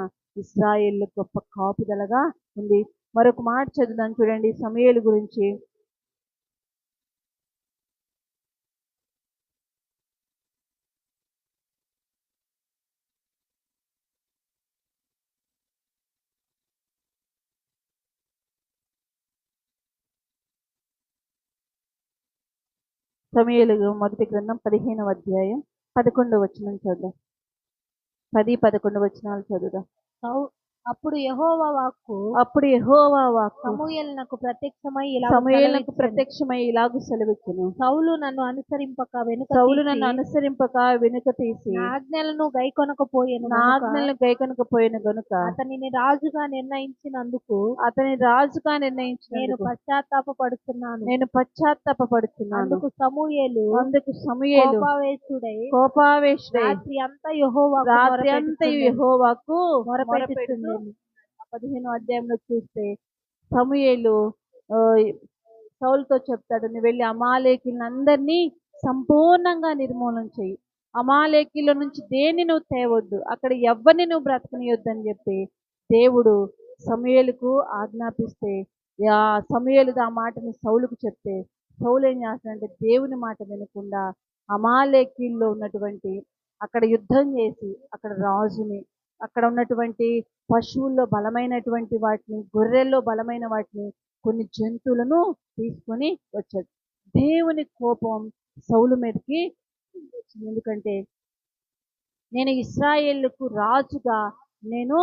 ఇశ్రాయేలు గొప్ప కాపుదలగా ఉంది. మరొక మాట చదువుదాం చూడండి సమూయేలు గురించి. సమూయేలు మొదటి గ్రంథం 15వ అధ్యాయం 11వ వచనం చదువుదాం. 10-11 వచనాలు చదువుదాం. అప్పుడు యెహోవా వాక్కు సమూయేలునకు ప్రత్యక్షమై ఇలాగు సెలవిచ్చెను. సౌలు నన్ను అనుసరింపక వెనుక తీసి నా ఆజ్ఞలను గైకొనకపోయెను గనుక అతనిని రాజుగా నిర్ణయించినందుకు నేను పశ్చాత్తాపపడుతున్నాను. అందుకు సమూయేలు కోపావేశుడై రాత్రి అంతా యెహోవాకు మొరపెట్టుచుండెను. 15వ అధ్యాయంలో చూస్తే సమూయేలు సౌలుతో చెప్తాడు, నువ్వు వెళ్ళి అమాలేకీయులను అందరినీ సంపూర్ణంగా నిర్మూలన చెయ్యి, అమాలేకీయుల నుంచి దేన్ని నువ్వు తేవద్దు, అక్కడ ఎవరిని నువ్వు బ్రతకనియొద్దు అని చెప్పి దేవుడు సమూయేలుకు ఆజ్ఞాపిస్తే సమూయేలు ఆ మాటని సౌలుకు చెప్తే సౌలు ఏం చేస్తాడంటే దేవుని మాట వినకుండా అమాలేకీయుల్లో ఉన్నటువంటి అక్కడ యుద్ధం చేసి అక్కడ రాజుని, అక్కడ ఉన్నటువంటి పశువుల్లో బలమైనటువంటి వాటిని, గొర్రెల్లో బలమైన వాటిని, కొన్ని జంతువులను తీసుకొని వచ్చాడు. దేవుని కోపం సౌలు మీదకి, ఎందుకంటే నేను ఇశ్రాయేలుకు రాజుగా నేను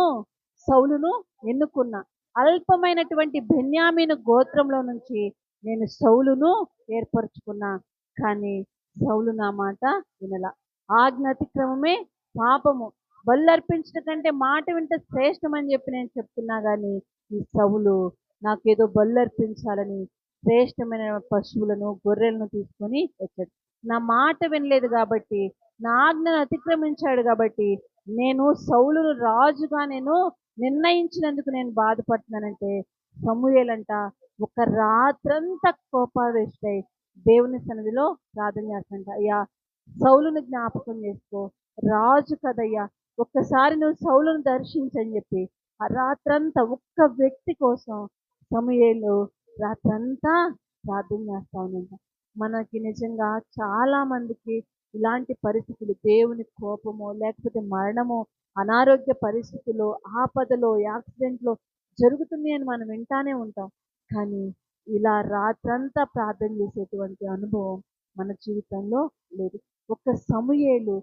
సౌలును ఎన్నుకున్నా, అల్పమైనటువంటి బెన్యామీను గోత్రంలో నుంచి నేను సౌలును ఏర్పరచుకున్నా, కానీ సౌలు నా మాట వినల. ఆజ్ఞ అతిక్రమమే పాపము, బల్లర్పించడం కంటే మాట వింటే శ్రేష్టమని చెప్పి నేను చెప్తున్నా, కానీ ఈ సౌలు నాకేదో బల్లర్పించాలని శ్రేష్టమైన పశువులను గొర్రెలను తీసుకొని వచ్చాడు. నా మాట వినలేదు కాబట్టి, నా ఆజ్ఞను అతిక్రమించాడు కాబట్టి నేను సౌలును రాజుగా నేను నిర్ణయించినందుకు నేను బాధపడుతున్నానంటే సమూయేలంట ఒక రాత్రంతా కోపావేశుడై దేవుని సన్నిధిలో ప్రార్థన చేస్తాంట, అయ్యా సౌలుని జ్ఞాపకం చేసుకో, రాజు కదయ్యా, ఒక్కసారి నువ్వు సౌలును దర్శించని చెప్పి ఆ రాత్రంతా ఒక్క వ్యక్తి కోసం సమూయేలు రాత్రంతా ప్రార్థన చేస్తా ఉన్నంట. మనకి నిజంగా చాలా మందికి ఇలాంటి పరిస్థితులు, దేవుని కోపమో లేకపోతే మరణమో, అనారోగ్య పరిస్థితుల్లో, ఆపదలో, యాక్సిడెంట్లో జరుగుతున్నాయని మనం వింటానే ఉంటాం. కానీ ఇలా రాత్రంతా ప్రార్థన చేసేటువంటి అనుభవం మన జీవితంలో లేదు. ఒక్క సమూయేలు,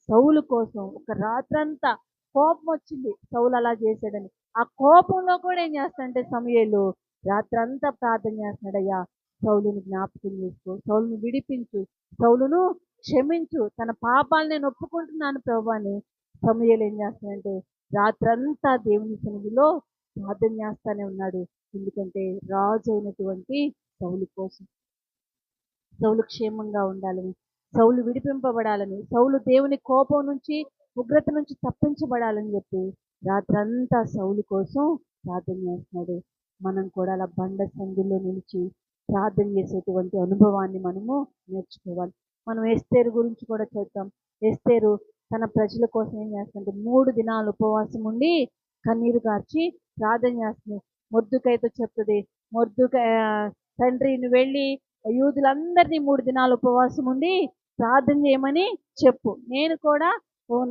సౌలు కోసం ఒక రాత్రంతా కోపం వచ్చింది సౌలు అలా చేశాడని. ఆ కోపంలో కూడా ఏం చేస్తాడంటే సమూయేలు రాత్రంతా ప్రార్థన చేస్తున్నాడయ్యా, సౌలుని జ్ఞాపకం చేసుకో, సౌలుని విడిపించు, సౌలును క్షమించు, తన పాపాలు నేను ఒప్పుకుంటున్నాను ప్రభు అని సమూయేలు ఏం చేస్తాడంటే రాత్రంతా దేవుని సన్నిధిలో ప్రార్థన చేస్తానే ఉన్నాడు. ఎందుకంటే రాజు అయినటువంటి సౌలు కోసం, సౌలు క్షేమంగా ఉండాలని, సౌలు విడిపింపబడాలని, సౌలు దేవుని కోపం నుంచి, ఉగ్రత నుంచి తప్పించబడాలని చెప్పి రాత్రంతా సౌలు కోసం ప్రార్థన చేస్తున్నాడు. మనం కూడా అలా బండ సందుల్లో నిలిచి ప్రార్థన చేసేటువంటి అనుభవాన్ని మనము నేర్చుకోవాలి. మనం ఎస్తేరు గురించి కూడా చూద్దాం. ఎస్తేరు తన ప్రజల కోసం ఏం చేస్తుంటే 3 దినాలు ఉపవాసం ఉండి కన్నీరు కార్చి ప్రార్థన చేస్తుంది. మొర్దుకైతో చెప్తుంది, తండ్రి నువ్వు వెళ్ళి యూదులందరినీ 3 దినాలు ఉపవాసం ఉండి ప్రార్థన చేయమని చెప్పు, నేను కూడా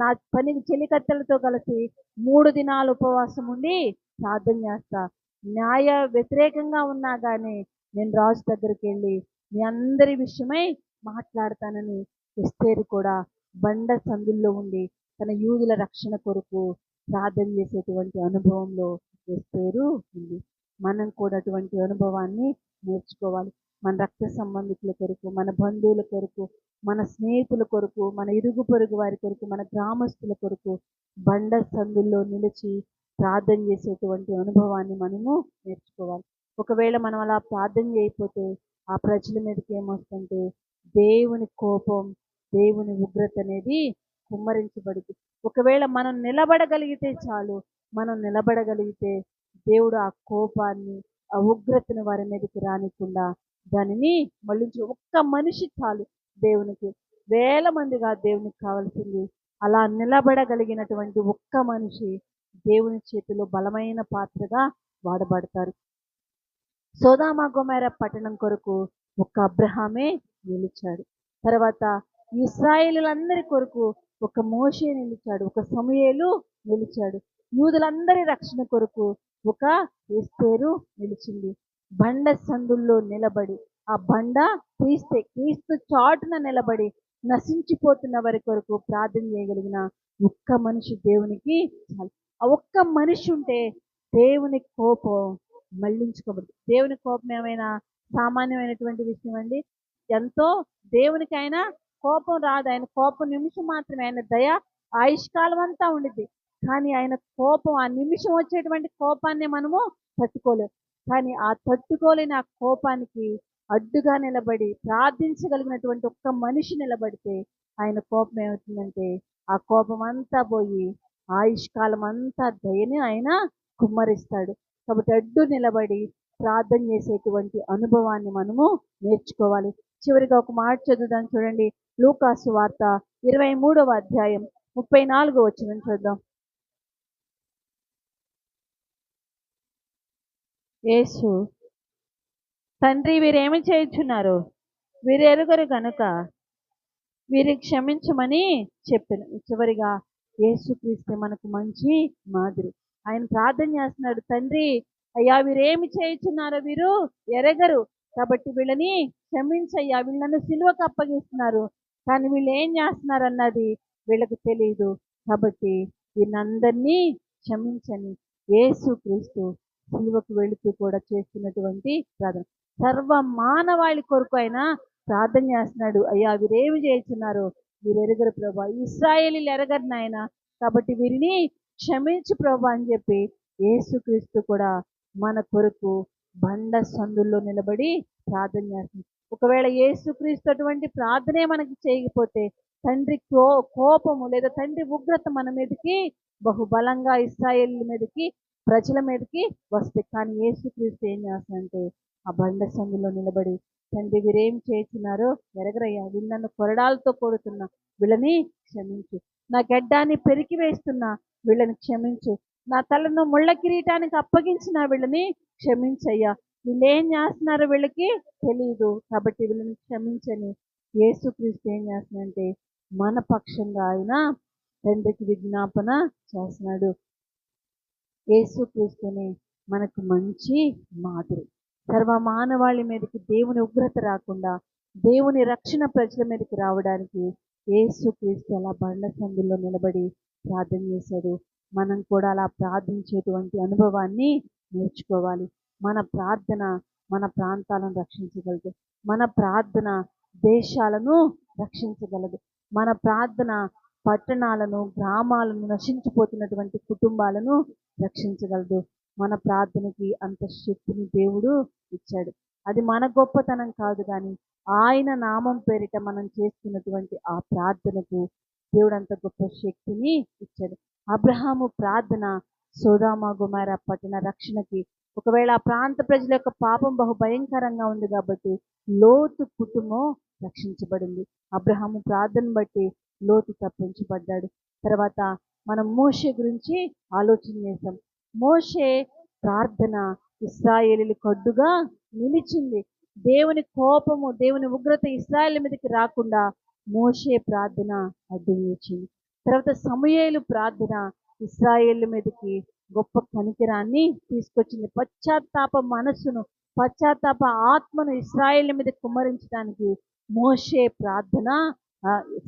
నా పనికి చెలికత్తెలతో కలిసి 3 దినాలు ఉపవాసం ఉండి ప్రార్థన చేస్తా, న్యాయ వ్యతిరేకంగా ఉన్నా కానీ నేను రాజు దగ్గరికి వెళ్ళి మీ అందరి విషయమై మాట్లాడతానని ఎస్తేరు కూడా బండ సందుల్లో ఉండి తన యూదుల రక్షణ కొరకు ప్రార్థన చేసేటువంటి అనుభవంలో ఎస్తేరు ఉంది. మనం కూడా అటువంటి అనుభవాన్ని నేర్చుకోవాలి. మన రక్త సంబంధికుల కొరకు, మన బంధువుల కొరకు, మన స్నేహితుల కొరకు, మన ఇరుగు పొరుగు వారి కొరకు, మన గ్రామస్తుల కొరకు బండ సందుల్లో నిలిచి ప్రార్థన చేసేటువంటి అనుభవాన్ని మనము నేర్చుకోవాలి. ఒకవేళ మనం అలా ప్రార్థన చేయకపోతే ఆ ప్రజల మీదకి ఏమొస్తుంటే దేవుని కోపం, దేవుని ఉగ్రత అనేది కుమ్మరించబడుతుంది. ఒకవేళ మనం నిలబడగలిగితే చాలు, మనం నిలబడగలిగితే దేవుడు ఆ కోపాన్ని, ఆ ఉగ్రతను వారి మీదకి రానికుండా దానిని మళ్ళించి, ఒక్క మనిషి చాలు దేవునికి, వేల మందిగా దేవునికి కావాల్సింది అలా నిలబడగలిగినటువంటి ఒక్క మనిషి దేవుని చేతిలో బలమైన పాత్రగా వాడబడతారు. సొదొమ గొమొర్ర పట్టణం కొరకు ఒక అబ్రహామే నిలిచాడు. తర్వాత ఇశ్రాయేలులందరి కొరకు ఒక మోషే నిలిచాడు, ఒక సమూయేలు నిలిచాడు. యూదులందరి రక్షణ కొరకు ఒక ఎస్తేరు నిలిచింది. బండ సందుల్లో నిలబడి, ఆ బండ క్రీస్తు చాటున నిలబడి నశించిపోతున్న వారి కొరకు ప్రార్థన చేయగలిగిన ఒక్క మనిషి దేవునికి చాలు. ఆ ఒక్క మనిషి ఉంటే దేవుని కోపం మళ్ళించుకోబడుతుంది. దేవుని కోపం ఏమైనా సామాన్యమైనటువంటి విషయం అండి? ఎంతో దేవునికైనా కోపం రాదు. ఆయన కోపం నిమిషం మాత్రమే, ఆయన దయ ఆయుష్కాలం అంతా ఉండిద్ది. కానీ ఆయన కోపం, ఆ నిమిషం వచ్చేటువంటి కోపాన్ని మనము తట్టుకోలేము. కానీ ఆ తట్టుకోలేని ఆ కోపానికి అడ్డుగా నిలబడి ప్రార్థించగలిగినటువంటి ఒక్క మనిషి నిలబడితే ఆయన కోపం ఏమవుతుందంటే ఆ కోపం అంతా పోయి ఆయుష్కాలం అంతా దయని ఆయన కుమ్మరిస్తాడు. కాబట్టి అడ్డు నిలబడి ప్రార్థన చేసేటువంటి అనుభవాన్ని మనము నేర్చుకోవాలి. చివరిగా ఒక మాట చదువుదాం, చూడండి. లూకాసు వార్త 23వ అధ్యాయం 34వ వచనం చూద్దాం. యేసు, తండ్రి వీరేమి చేయుచున్నారు, వీరు ఎరుగరు గనుక వీరికి క్షమించమని చెప్పాను. చివరిగా యేసుక్రీస్తు మనకు మంచి మాదిరి. ఆయన ప్రార్థన చేస్తున్నాడు, తండ్రి అయ్యా వీరేమి చేయుచున్నారో వీరు ఎరగరు, కాబట్టి వీళ్ళని క్షమించయ్యా, వీళ్ళని సిలువకు అప్పగిస్తున్నారు కానీ వీళ్ళు ఏం చేస్తున్నారు అన్నది వీళ్ళకి తెలియదు, కాబట్టి వీళ్ళందరినీ క్షమించని యేసుక్రీస్తు సిలువకు వెళుతూ కూడా చేస్తున్నటువంటి ప్రార్థన. సర్వ మానవాళి కొరకు ఆయన ప్రార్థన చేస్తున్నాడు, అయ్యా వీరేమి చేస్తున్నారు వీరు ఎరగరు ప్రభా, ఇశ్రాయేలీయులు ఎరగరు నాయన, కాబట్టి వీరిని క్షమించు ప్రభా అని చెప్పి యేసుక్రీస్తు కూడా మన కొరకు బండ సందుల్లో నిలబడి ప్రార్థన చేస్తుంది. ఒకవేళ యేసుక్రీస్తు అటువంటి ప్రార్థనే మనకి చేయకపోతే తండ్రి కోపము లేదా తండ్రి ఉగ్రత మన మీదకి బహుబలంగా ఇశ్రాయేలీయుల మీదకి, ప్రజల మీదకి వస్తాయి. కానీ యేసుక్రీస్తు ఏం చేస్తాడంటే ఆ బండ సందులో నిలబడి, తండ్రి వీరేం చేస్తున్నారో ఎరగరయ్యా, వీళ్ళను కొరడాలతో కొడుతున్నా వీళ్ళని క్షమించు, నా గడ్డాన్ని పెరికి వేస్తున్నా వీళ్ళని క్షమించు, నా తలను ముళ్ళ కిరీటానికి అప్పగించిన వీళ్ళని క్షమించయ్యా, వీళ్ళు ఏం చేస్తున్నారో వీళ్ళకి తెలియదు, కాబట్టి వీళ్ళని క్షమించని యేసుక్రీస్తు ఏం చేస్తున్నాడంటే మన పక్షంగా ఆయన తండ్రికి విజ్ఞాపన చేస్తున్నాడు. యేసుక్రీస్తుని మనకు మంచి మాదిరి. సర్వ మానవాళి మీదకి దేవుని ఉగ్రత రాకుండా, దేవుని రక్షణ ప్రజల మీదకి రావడానికి యేసుక్రీస్తు అలా బండ సందుల్లో నిలబడి ప్రార్థన చేశాడు. మనం కూడా అలా ప్రార్థించేటువంటి అనుభవాన్ని నేర్చుకోవాలి. మన ప్రార్థన మన ప్రాంతాలను రక్షించగలదు. మన ప్రార్థన దేశాలను రక్షించగలదు. మన ప్రార్థన పట్టణాలను, గ్రామాలను, నశించిపోతున్నటువంటి కుటుంబాలను రక్షించగలదు. మన ప్రార్థనకి అంత శక్తిని దేవుడు ఇచ్చాడు. అది మన గొప్పతనం కాదు, కానీ ఆయన నామం పేరిట మనం చేస్తున్నటువంటి ఆ ప్రార్థనకు దేవుడు అంత గొప్ప శక్తిని ఇచ్చాడు. అబ్రహాము ప్రార్థన సొదొమ గొమొర్రా పట్టణ రక్షణకి, ఒకవేళ ఆ ప్రాంత ప్రజల యొక్క పాపం బహు భయంకరంగా ఉంది కాబట్టి లోతు కుటుంబం రక్షించబడింది. అబ్రహాము ప్రార్థన బట్టి లోతు తప్పించబడ్డాడు. తర్వాత మనం మోషే గురించి ఆలోచన చేసాం. మోషే ప్రార్థన ఇశ్రాయేలీయులకు అడ్డుగా నిలిచింది. దేవుని కోపము, దేవుని ఉగ్రత ఇశ్రాయేలు మీదకి రాకుండా మోషే ప్రార్థన అడ్డు నిలిచింది. తర్వాత సమూయేలు ప్రార్థన ఇశ్రాయేలు మీదకి గొప్ప కనికరాన్ని తీసుకొచ్చింది. పశ్చాత్తాప మనస్సును, పశ్చాత్తాప ఆత్మను ఇశ్రాయేలు మీద కుమ్మరించడానికి మోషే ప్రార్థన,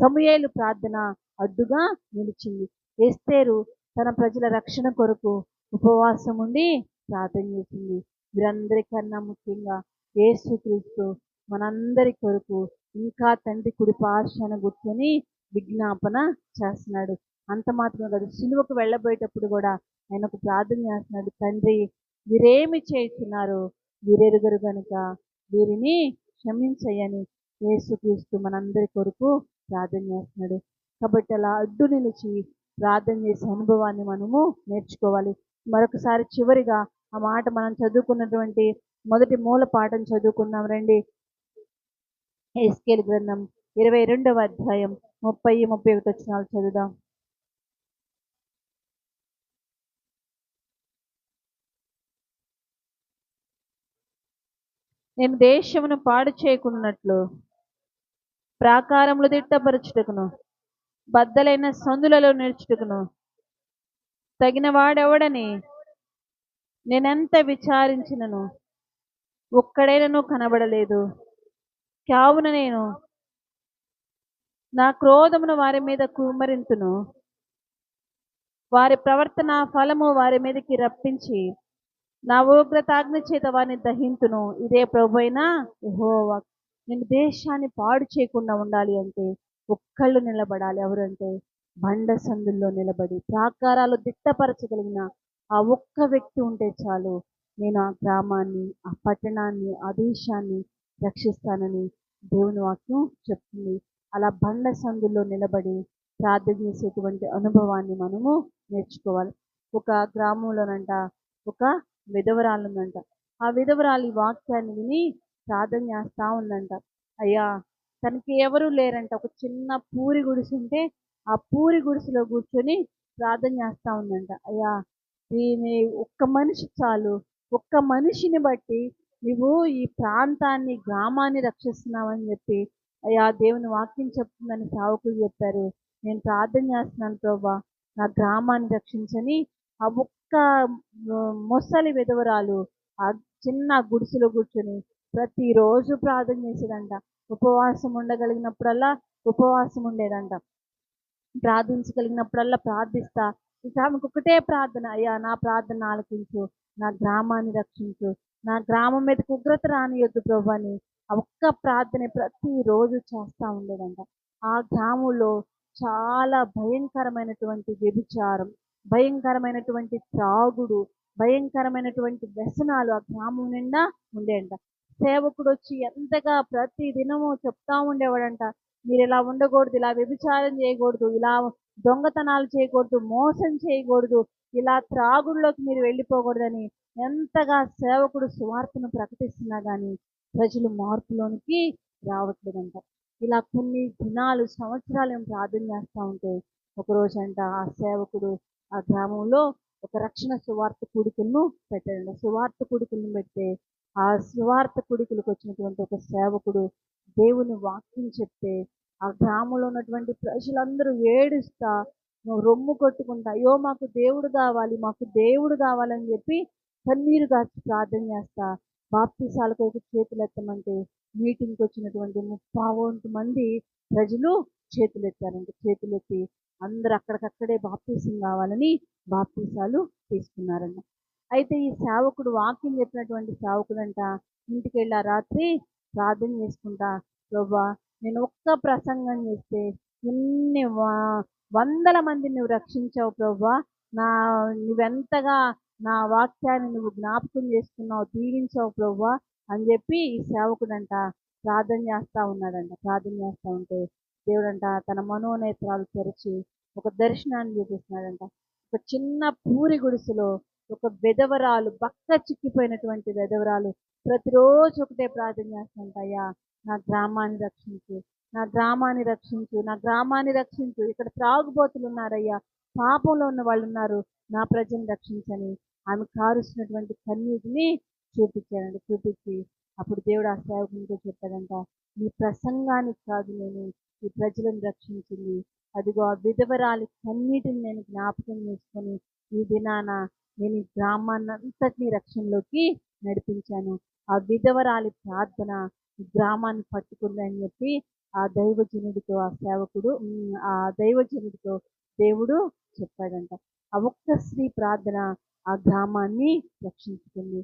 సమూయేలు ప్రార్థన అడ్డుగా నిలిచింది. ఎస్తేరు తన ప్రజల రక్షణ కొరకు ఉపవాసం ఉండి ప్రార్థన చేసింది. వీరందరికన్నా ముఖ్యంగా యేసుక్రీస్తు మనందరి కొరకు ఇంకా తండ్రి కుడి పార్శ్వాన కూర్చొని విజ్ఞాపన చేస్తున్నాడు. అంత మాత్రమే కాదు, సిలువకు వెళ్ళబోయేటప్పుడు కూడా ఆయన ఒక ప్రార్థన చేస్తున్నాడు. తండ్రి, వీరేమి చేస్తున్నారు, వీరెరుగరు గనుక వీరిని క్షమించయ్యని యేసుక్రీస్తు మనందరి కొరకు ప్రార్థన చేస్తున్నాడు. కాబట్టి అలా అడ్డు నిలిచి ప్రార్థన చేసే అనుభవాన్ని మనము నేర్చుకోవాలి. మరొకసారి చివరిగా ఆ మాట మనం చదువుకున్నటువంటి మొదటి మూల పాఠం చదువుకుందాం రండి. యెహెజ్కేలు గ్రంథం 22వ అధ్యాయం 30-31 వచనాలు చదువుదాం. నేను దేశమును పాడు చేయకున్నట్లు ప్రాకారములు దిట్టపరచుటకును, బద్దలైన సందులలో నిలుచుటకును తగిన వాడెవడని నేనెంత విచారించినను ఒక్కడైనను కనబడలేదు. కావున నేను నా క్రోధమును వారి మీద కుమ్మరింతును, వారి ప్రవర్తన ఫలము వారి మీదకి రప్పించి నా ఉగ్రతాగ్ని చేత వారిని దహింతును. ఇదే ప్రభువైన యెహోవా. నేను దేశాన్ని పాడు చేయకుండా ఉండాలి అంటే ఒక్కళ్ళు నిలబడాలి. ఎవరంటే బండ సందుల్లో నిలబడి ప్రాకారాలు దిట్టపరచగలిగిన ఆ ఒక్క వ్యక్తి ఉంటే చాలు, నేను ఆ గ్రామాన్ని, ఆ పట్టణాన్ని, ఆ దేశాన్ని రక్షిస్తానని దేవుని వాక్యం చెప్తుంది. అలా బండ సందుల్లో నిలబడి ప్రార్థన చేసేటువంటి అనుభవాన్ని మనము నేర్చుకోవాలి. ఒక గ్రామంలోనంట ఒక విధవరాలు ఉందంట. ఆ విధవరాలు ఈ వాక్యాన్ని విని ప్రార్థన చేస్తా ఉందంట. అయ్యా, తనకి ఎవరు లేరంట. ఒక చిన్న పూరి గుడిసె ఉంటే ఆ పూరి గుడిసెలో కూర్చొని ప్రార్థన చేస్తా ఉందంట. అయ్యా, దీని ఒక్క మనిషి చాలు, ఒక్క మనిషిని బట్టి నువ్వు ఈ ప్రాంతాన్ని, గ్రామాన్ని రక్షిస్తున్నావని చెప్పి అయ్యా దేవుని వాక్యం చెప్తుందని సేవకులు చెప్పారు. నేను ప్రార్థన చేస్తున్నాను ప్రభా, నా గ్రామాన్ని రక్షించని ఆ ఒక్క ముసలి విధవరాలు ఆ చిన్న గుడిసెలో కూర్చొని ప్రతిరోజు ప్రార్థన చేసేదంట. ఉపవాసం ఉండగలిగినప్పుడల్లా ఉపవాసం ఉండేదంట. ప్రార్థించగలిగినప్పుడల్లా ప్రార్థిస్తా, ఇక ఆమెకు ఒకటే ప్రార్థన, అయ్యా నా ప్రార్థన ఆలకించు, నా గ్రామాన్ని రక్షించు, నా గ్రామం మీదకి ఉగ్రత రానియొద్దు ప్రభు అని ఆ ఒక్క ప్రార్థన ప్రతిరోజు చేస్తూ ఉండేదంట. ఆ గ్రామంలో చాలా భయంకరమైనటువంటి వ్యభిచారం, భయంకరమైనటువంటి త్రాగుడు, భయంకరమైనటువంటి వ్యసనాలు ఆ గ్రామం నిండా ఉండేయంట. సేవకుడు వచ్చి ఎంతగా ప్రతి దినము చెప్తా ఉండేవాడంట, మీరు ఇలా ఉండకూడదు, ఇలా వ్యభిచారం చేయకూడదు, ఇలా దొంగతనాలు చేయకూడదు, మోసం చేయకూడదు, ఇలా త్రాగుల్లోకి మీరు వెళ్ళిపోకూడదని ఎంతగా సేవకుడు సువార్తను ప్రకటిస్తున్నా కానీ ప్రజలు మార్పులోనికి రావట్లేదంట. ఇలా కొన్ని దినాలు, సంవత్సరాలు ఏం ప్రార్థన చేస్తూ ఉంటే ఒకరోజు అంట ఆ సేవకుడు ఆ గ్రామంలో ఒక రక్షణ సువార్త కూడికలను పెట్టాడంట. సువార్త కూడికలను పెడితే ఆ సువార్త కుడికులకు వచ్చినటువంటి ఒక సేవకుడు దేవుని వాక్యం చెప్తే ఆ గ్రామంలో ఉన్నటువంటి ప్రజలందరూ ఏడుస్తా, నువ్వు రొమ్ము కొట్టుకుంటా, అయ్యో మాకు దేవుడు కావాలి, మాకు దేవుడు కావాలని చెప్పి కన్నీరు కాచి ప్రార్థన చేస్తా బాప్తీసాల కొరకు చేతులు ఎత్తమంటే మీటింగ్కి వచ్చినటువంటి 30 మంది ప్రజలు చేతులు ఎత్తారంట. చేతులు ఎత్తి అందరు అక్కడికక్కడే బాప్తీసం కావాలని బాప్తీసాలు తీసుకున్నారంట. అయితే ఈ సేవకుడు వాక్యం చెప్పినటువంటి సేవకుడంట ఇంటికి వెళ్ళి ఆ రాత్రి ప్రార్థన చేసుకుంటా, ప్రభా నేను ఒక్క ప్రసంగం చేస్తే ఎన్ని వందల మందిని నువ్వు రక్షించావు ప్రభా, నువ్వెంతగా నా వాక్యాన్ని నువ్వు జ్ఞాపకం చేసుకున్నావు, దీవించావు ప్రభా అని చెప్పి ఈ సేవకుడంట ప్రార్థన చేస్తా ఉన్నాడంట. ప్రార్థన చేస్తా ఉంటే దేవుడంట తన మనోనేత్రాలు తెరిచి ఒక దర్శనాన్ని చూపిస్తున్నాడంట. ఒక చిన్న పూరి గుడిసెలో ఒక విధవరాలు, బక్క చిక్కిపోయినటువంటి విధవరాలు ప్రతిరోజు ఒకటే ప్రార్థన చేస్తుంట, అయ్యా నా గ్రామాన్ని రక్షించు, నా గ్రామాన్ని రక్షించు, నా గ్రామాన్ని రక్షించు, ఇక్కడ త్రాగుబోతులు ఉన్నారయ్యా, పాపంలో ఉన్న వాళ్ళు ఉన్నారు, నా ప్రజలను రక్షించని ఆమె కారుస్తున్నటువంటి కన్నీటిని చూపించాడంట. చూపించి అప్పుడు దేవుడు ఆ సేవకునితో చెప్పాడంట, నీ ప్రసంగానికి కాదు నేను ఈ ప్రజలను రక్షించింది, అదిగో ఆ విధవరాలి కన్నీటిని నేను జ్ఞాపకం చేసుకొని ఈ దినాన నేను ఈ గ్రామాన్ని అంతటినీ రక్షణలోకి నడిపించాను, ఆ విధవరాలి ప్రార్థన ఈ గ్రామాన్ని పట్టుకుంది అని చెప్పి ఆ దైవజనుడితో ఆ సేవకుడు ఆ దైవజనుడితో దేవుడు చెప్పాడంట. ఆ ఒక్క స్త్రీ ప్రార్థన ఆ గ్రామాన్ని రక్షించుకుంది.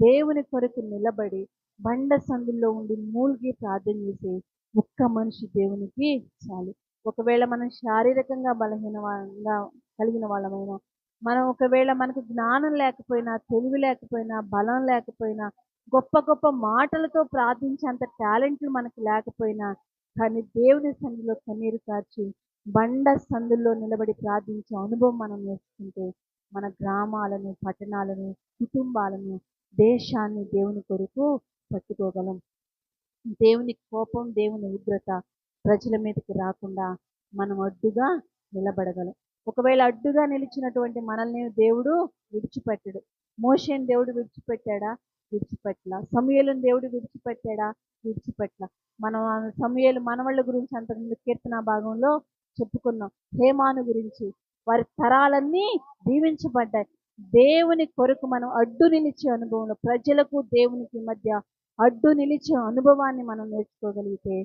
దేవుని కొరకు నిలబడి బండ సందుల్లో ఉండి మూలిగి ప్రార్థన చేసే ఒక్క మనిషి దేవునికి చాలు. ఒకవేళ మనం శారీరకంగా బలహీనంగా కలిగిన వాళ్ళమైనా, మనం ఒకవేళ మనకు జ్ఞానం లేకపోయినా, తెలివి లేకపోయినా, బలం లేకపోయినా, గొప్ప గొప్ప మాటలతో ప్రార్థించేంత టాలెంట్లు మనకు లేకపోయినా, కానీ దేవుని సన్నిధిలో కన్నీరు కార్చి బండ సందుల్లో నిలబడి ప్రార్థించే అనుభవం మనం నేర్చుకుంటే మన గ్రామాలను, పట్టణాలను, కుటుంబాలను, దేశాన్ని దేవుని కొరకు పట్టుకోగలం. దేవుని కోపం, దేవుని ఉగ్రత ప్రజల మీదకి రాకుండా మనం అడ్డుగా నిలబడగలం. ఒకవేళ అడ్డుగా నిలిచినటువంటి మనల్ని దేవుడు విడిచిపెట్టడు. మోషేని దేవుడు విడిచిపెట్టాడా? విడిచిపెట్టలా. సమూయేలుని దేవుడు విడిచిపెట్టాడా? విడిచిపెట్టలా. మనం సమూయేలు మనవళ్ళ గురించి అంతకుముందు కీర్తన భాగంలో చెప్పుకున్నాం. హేమాను గురించి వారి తరాలన్నీ దీవించబడ్డాయి. దేవుని కొరకు మనం అడ్డు నిలిచే అనుభవంలో, ప్రజలకు దేవునికి మధ్య అడ్డు నిలిచే అనుభవాన్ని మనం నేర్చుకోగలిగితే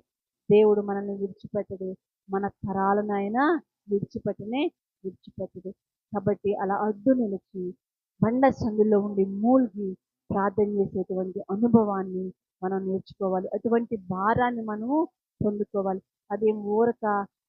దేవుడు మనల్ని విడిచిపెట్టడు, మన తరాలనైనా విడిచిపెట్టడు. కాబట్టి అలా అడ్డు నిలిచి బండ సందులో ఉండి మూల్గి ప్రార్థన చేసేటువంటి అనుభవాన్ని మనం నేర్చుకోవాలి. అటువంటి భారాన్ని మనము పొందుకోవాలి. అదేం ఊరక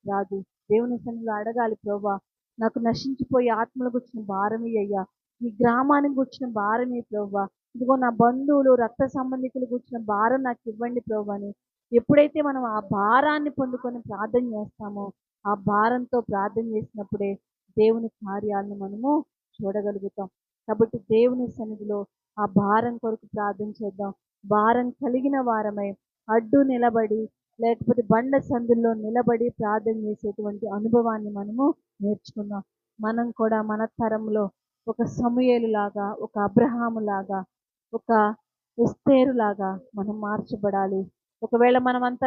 రాదు. దేవుని సన్నిధిలో అడగాలి, ప్రభా నాకు నశించిపోయే ఆత్మలకు వచ్చిన భారమే అయ్యా, ఈ గ్రామానికి వచ్చిన భారమే ప్రభా, ఇదిగో నా బంధువులు, రక్త సంబంధికులకు వచ్చిన భారం నాకు ఇవ్వండి ప్రభా అని ఎప్పుడైతే మనం ఆ భారాన్ని పొందుకొని ప్రార్థన చేస్తామో, ఆ భారంతో ప్రార్థన చేసినప్పుడే దేవుని కార్యాలను మనము చూడగలుగుతాం. కాబట్టి దేవుని సన్నిధిలో ఆ భారం కొరకు ప్రార్థన చేద్దాం. భారం కలిగిన వారమై అడ్డు నిలబడి, లేకపోతే బండ సందుల్లో నిలబడి ప్రార్థన చేసేటువంటి అనుభవాన్ని మనము నేర్చుకుందాం. మనం కూడా మన తరంలో ఒక సమూయేలు లాగా, ఒక అబ్రహాము లాగా, ఒక ఎస్తేరు లాగా మనం మార్చబడాలి. ఒకవేళ మనం అంత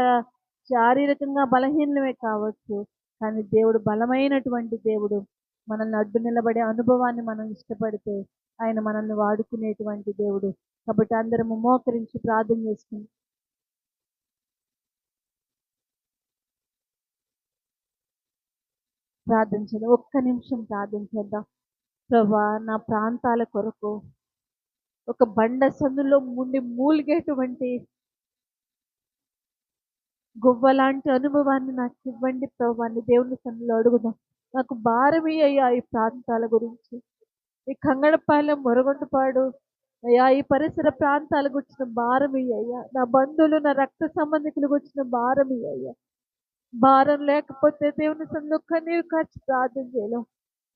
శారీరకంగా బలహీనమే కావచ్చు, కానీ దేవుడు బలమైనటువంటి దేవుడు. మనల్ని అడ్డు నిలబడే అనుభవాన్ని మనం ఇష్టపడితే ఆయన మనల్ని వాడుకునేటువంటి దేవుడు. కాబట్టి అందరము మోకరించి ప్రార్థన చేసుకుందాం. ప్రార్థన చేద్దాం. ఒక్క నిమిషం ప్రార్థన చేద్దాం. ప్రభా, నా ప్రాంతాల కొరకు ఒక బండ సందులో ముండి మూలిగేటువంటి గువ్వలాంటి అనుభవాన్ని నాకు ఇవ్వండి ప్రభాన్ని దేవుని సన్నిధిలో అడుగుదాం. నాకు భారమే అయ్యా ఈ ప్రాంతాల గురించి, ఈ కంగడపాలెం, మురగొండపాడు అయ్యా, ఈ పరిసర ప్రాంతాలకు వచ్చిన భారమే అయ్యా, నా బంధువులు, నా రక్త సంబంధికులకు వచ్చిన భారమే అయ్యా. భారం లేకపోతే దేవుని సన్నిధిలో కన్నీరు కార్చి ప్రార్థన చేయలేం.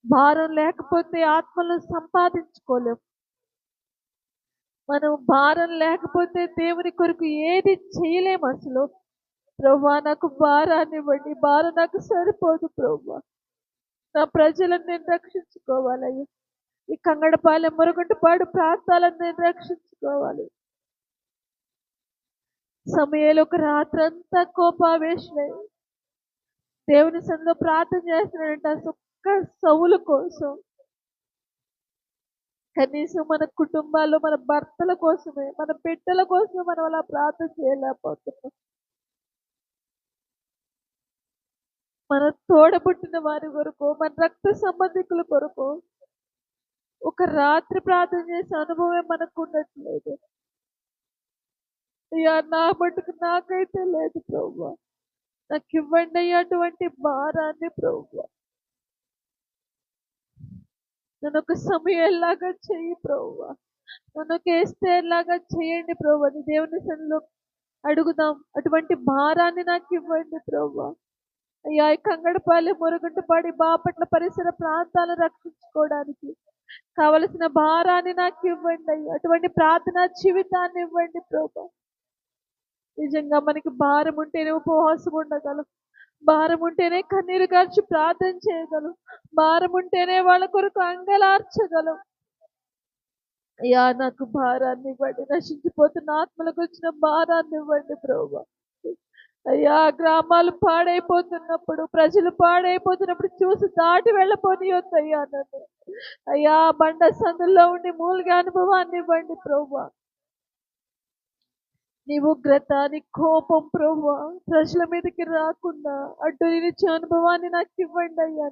భారం లేకపోతే ఆత్మలను సంపాదించుకోలేం. మనం భారం లేకపోతే దేవుని కొరకు ఏది చేయలేము అసలు. ప్రభా, నాకు భారాన్ని ఇవ్వండి, భారం నాకు సరిపోదు ప్రభా, నా ప్రజలను నేను రక్షించుకోవాలయ్యా, ఈ కంగడపాలెం, మురగొండపాడు ప్రాంతాలను నేను రక్షించుకోవాలి. సమయాలు ఒక రాత్రంతా కోపావేశమై దేవుని సన్నిధిలో ప్రార్థన చేస్తున్నాడంట ఒక్క సౌలు కోసం. కనీసం మన కుటుంబాల్లో మన భర్తల కోసమే, మన బిడ్డల కోసమే మనం అలా ప్రార్థన చేయలేకపోతున్నాం. మన తోడబుట్టిన వారి కొరకు, మన రక్త సంబంధికుల కొరకు ఒక రాత్రి ప్రార్థన చేసే అనుభవం మనకు ఉండట్లేదు. అయ్యా నా మటుకు నాకైతే లేదు ప్రభువా, నాకు ఇవ్వండి అయ్యా అటువంటి భారాన్ని ప్రభువా. నన్ను ఒక సమయంలాగా చెయ్యి ప్రభువా, నన్ను ఒక ఎస్తేర్లాగా చేయండి ప్రభువా. నీ దేవుని సన్నిధిలో అడుగుదాం, అటువంటి భారాన్ని నాకు ఇవ్వండి ప్రభువా. అయ్యా ఈ కంగడపాలెం, మురుగుంటపాడి, బాపట్ల పరిసర ప్రాంతాలను రక్షించుకోవడానికి కావలసిన భారాన్ని నాకు ఇవ్వండి అయ్యా. అటువంటి ప్రార్థనా జీవితాన్ని ఇవ్వండి ప్రభువా. నిజంగా మనకి భారం ఉంటేనే ఉపవాసం ఉండగలం, భారం ఉంటేనే కన్నీరు గార్చి ప్రార్థన చేయగలం, భారం ఉంటేనే వాళ్ళ కొరకు అంగలార్చగలం. అయ్యా నాకు భారాన్ని ఇవ్వండి, నశించిపోతున్న ఆత్మలకు వచ్చిన భారాన్ని ఇవ్వండి ప్రభువా. అయ్యా గ్రామాలు పాడైపోతున్నప్పుడు, ప్రజలు పాడైపోతున్నప్పుడు చూసి దాటి వెళ్ళపోనియొద్దు అయ్యా నన్ను. అయ్యా బండ సందుల్లో ఉండి మూలిగే అనుభవాన్ని ఇవ్వండి ప్రభువా. నీ ఉగ్రత, నీ కోపం ప్రభువా ప్రజల మీదకి రాకుండా అడ్డు నిలిచే అనుభవాన్ని నాకు ఇవ్వండి అయ్యా.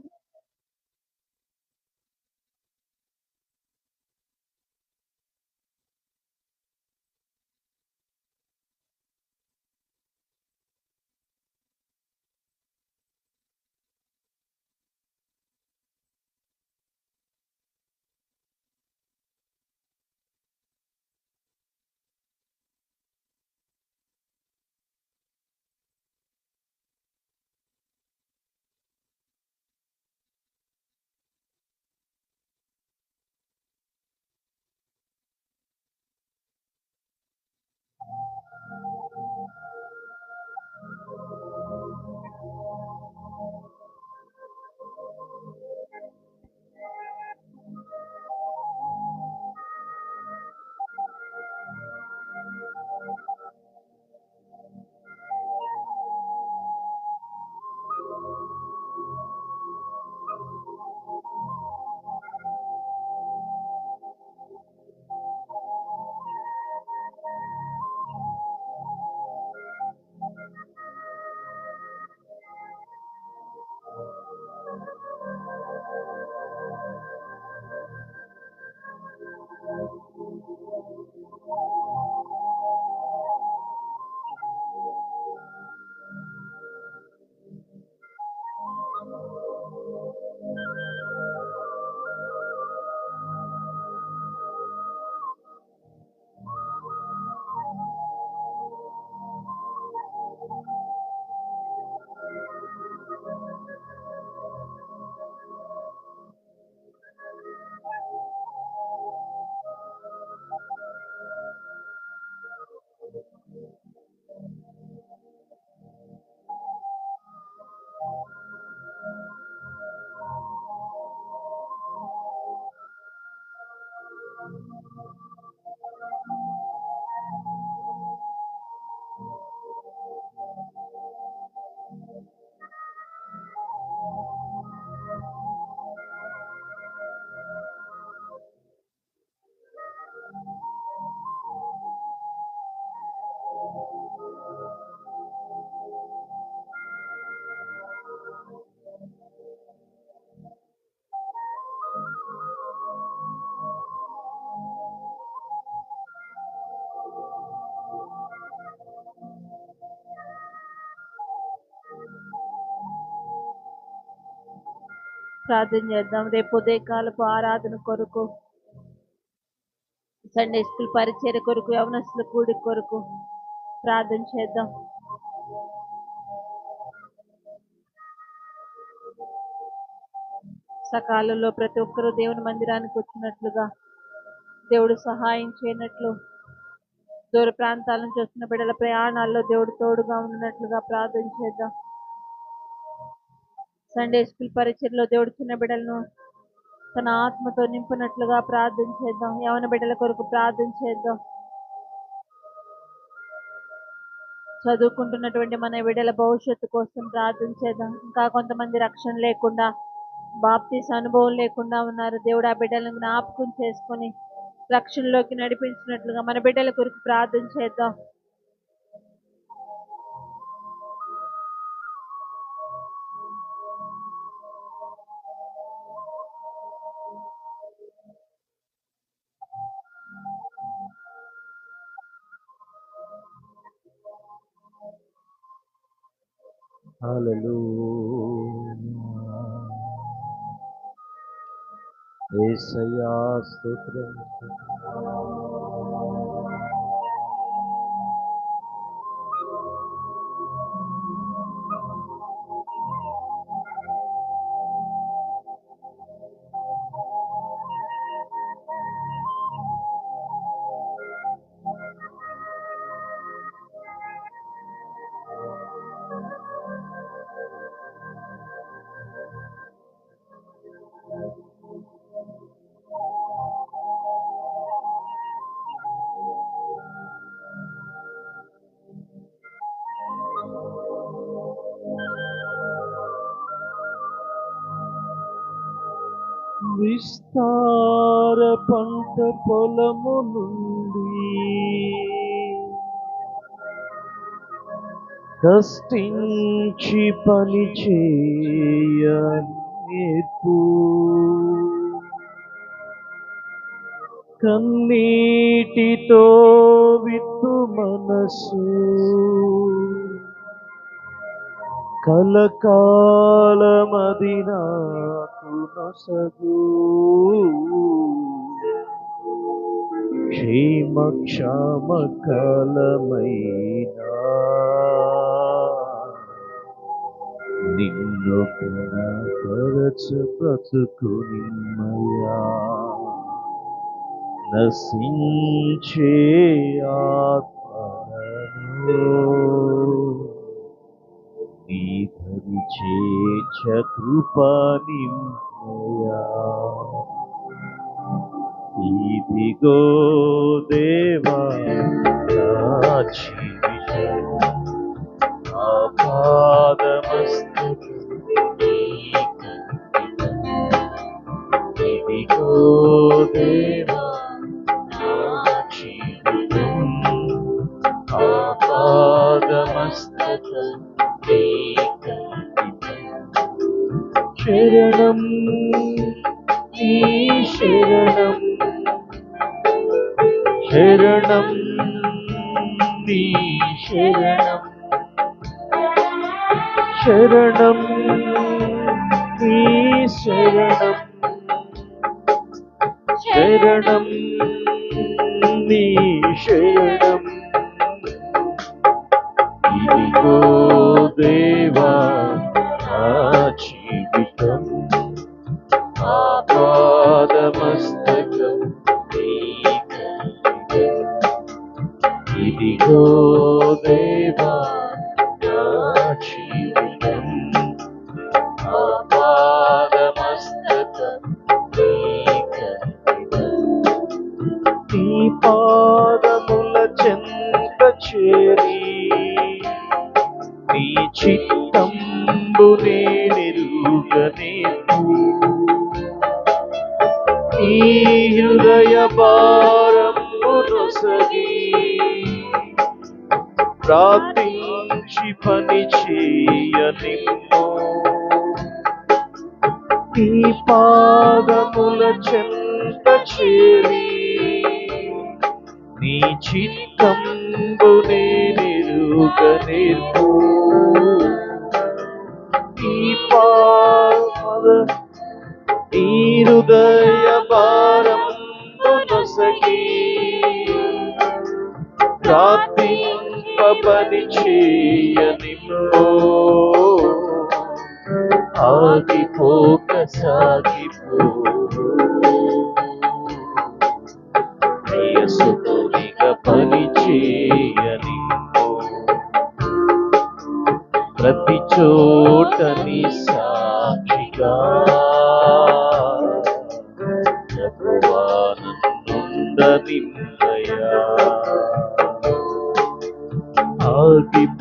ప్రార్థన చేద్దాం. రేపు ఉదయకాలపు ఆరాధన కొరకు, సండే స్కూల్ పరిచర్య కొరకు, యవనస్తుల కూడి కొరకు ప్రార్థన చేద్దాం. సకాలంలో ప్రతి ఒక్కరూ దేవుని మందిరానికి వచ్చినట్లుగా, దేవుడు సహాయం చేయనట్లు, దూర ప్రాంతాల నుంచి వస్తున్న బిడ్డల ప్రయాణాల్లో దేవుడు తోడుగా ఉన్నట్లుగా ప్రార్థన చేద్దాం. సండే స్కూల్ పరిచర్లో దేవుడు చిన్న బిడ్డలను తన ఆత్మతో నింపినట్లుగా ప్రార్థన చేద్దాం. యవన బిడ్డల కొరకు ప్రార్థన చేద్దాం. చదువుకుంటున్నటువంటి మన బిడ్డల భవిష్యత్తు కోసం ప్రార్థించేద్దాం. ఇంకా కొంతమంది రక్షణ లేకుండా, బాప్తీస్ అనుభవం లేకుండా ఉన్నారు. దేవుడు ఆ బిడ్డలను జ్ఞాపకం చేసుకొని రక్షణలోకి నడిపించినట్లుగా మన బిడ్డల కొరకు ప్రార్థన చేద్దాం. హల్లెలూయా. యేసయ్యా స్తోత్రం. విస్తార పంట పొలము నుండి కష్టించి పని చేయ నేర్పు, కన్నీటితో విత్తు మనసు కలకాలమది నాకు నొసగు, క్షేమ క్షామ కాలమైనా నిన్ను కనపరచు బ్రతుకు నిమ్మయా, నశించే ఆత్మను నీ ధరి చేర్చ కృపా నిమ్మయా. ఇదిగో దేవా నా జీవితం ఆపాదమస్తు, ఇదిగో దేవా నా జీవితం ఆపాదమస్తు, శరణం నీ శరణం, శరణం నీ శరణం, శరణం నీ శరణం, శరణం నీ శరణం. ఇదిగో దేవా నా జీవితం ఆపాదమస్తకం నీకంకితం, ఇదిగో దేవా నా జీవితం ఆపాదమస్తకం నీకంకితం. నీ పాదముల చెంత చేరి నీ చిత్తంబునే నెరుగనేర్పు, ఈ హృదయ భారము నొసగి ప్రార్థించి పని చేయనిమ్ము, ఈ పాదముల చెంత చేరి నీ చిత్తంబునే నెరుగనేర్పు, ఈ పాద ఈ హృదయ భారం నొసగి ప్రార్థింపబని చేయనిమ్ము, ఆగిపోక సాగిపో ప్రియసుతునిగా పని చేయనిమ్ము, ప్రతి చోట నీ సాక్షిగా నిమ్మయా, ఆగిపోక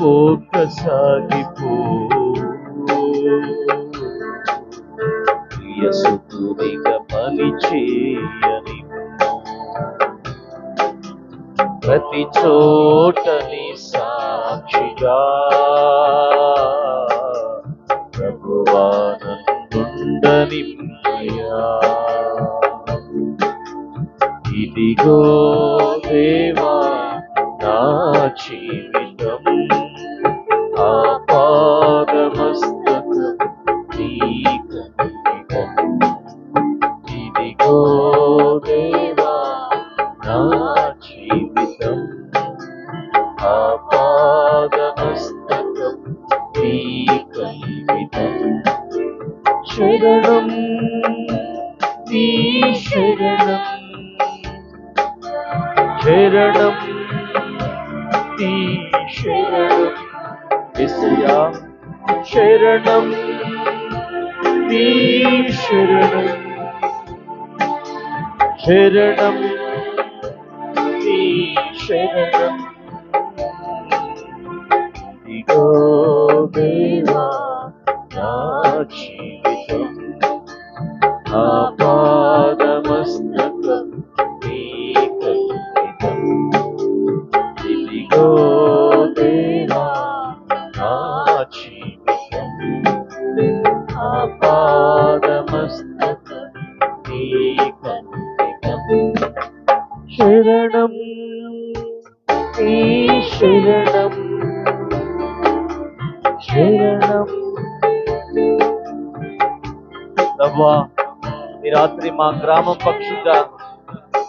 ప్రియసుతునిగా పని చేయని ప్రతి చోటని సాక్షిగా ప్రభువానందుండనిమ్మయ్యా. ఇదిగో దేవా నా జీవితం ఆపాదమస్తకం నీకంకితం. ఇదిగో దేవా నా జీవితం ఆపాదమస్తకం నీకంకితం. శరణం నీ శరణం, శరణం నీ శరణం యేసయ్యా. శరణం నీ శరణం, శరణం నీ శరణం. ఇదిగో దేవా నా జీవితం ఆపాదమస్తకం నీకంకితం. ఇదిగో దేవా నా జీవితం ఆపాదమస్తకం నీకంకితం. శరణం నీ శరణం, శరణం. ప్రభువా, ఈ రాత్రి మా గ్రామం పక్షంగా,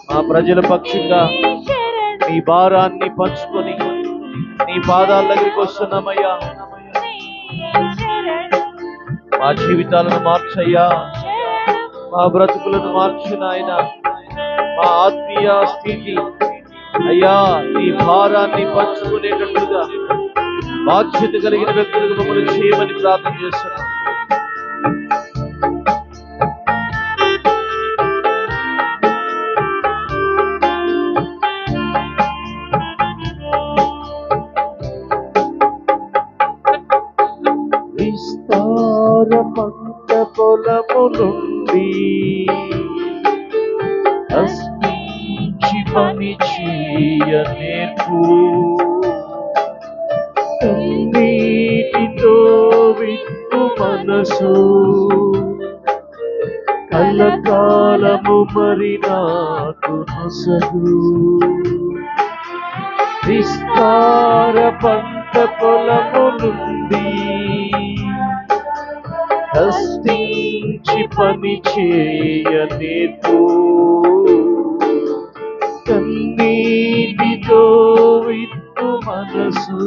మా ప్రజల పక్షంగా నీ భారాన్ని పంచుకొని నీ పాదాల దగ్గరికి వస్తున్నామయ్యా. మా జీవితాలను మార్చయ్యా, మా బ్రతుకులను మార్చు నాయనా. మా ఆత్మీయ స్థితి అయ్యా నీ భారాన్ని పంచుకునేటట్లుగా బాధ్యత కలిగిన వ్యక్తులకు మమ్మల్ని చేయమని ప్రార్థన చేస్తున్నాం. విస్తార పంట పొలము నుండి అస్తించి పని చేయ నేర్పు, కన్నీటితో విత్తు మనసు కలకాలము మరి నాకు నొసగు. విస్తార పంట పొలము నుండి కష్టించి పని చేయ నేర్పు, కన్నీటితో విత్తు మనసు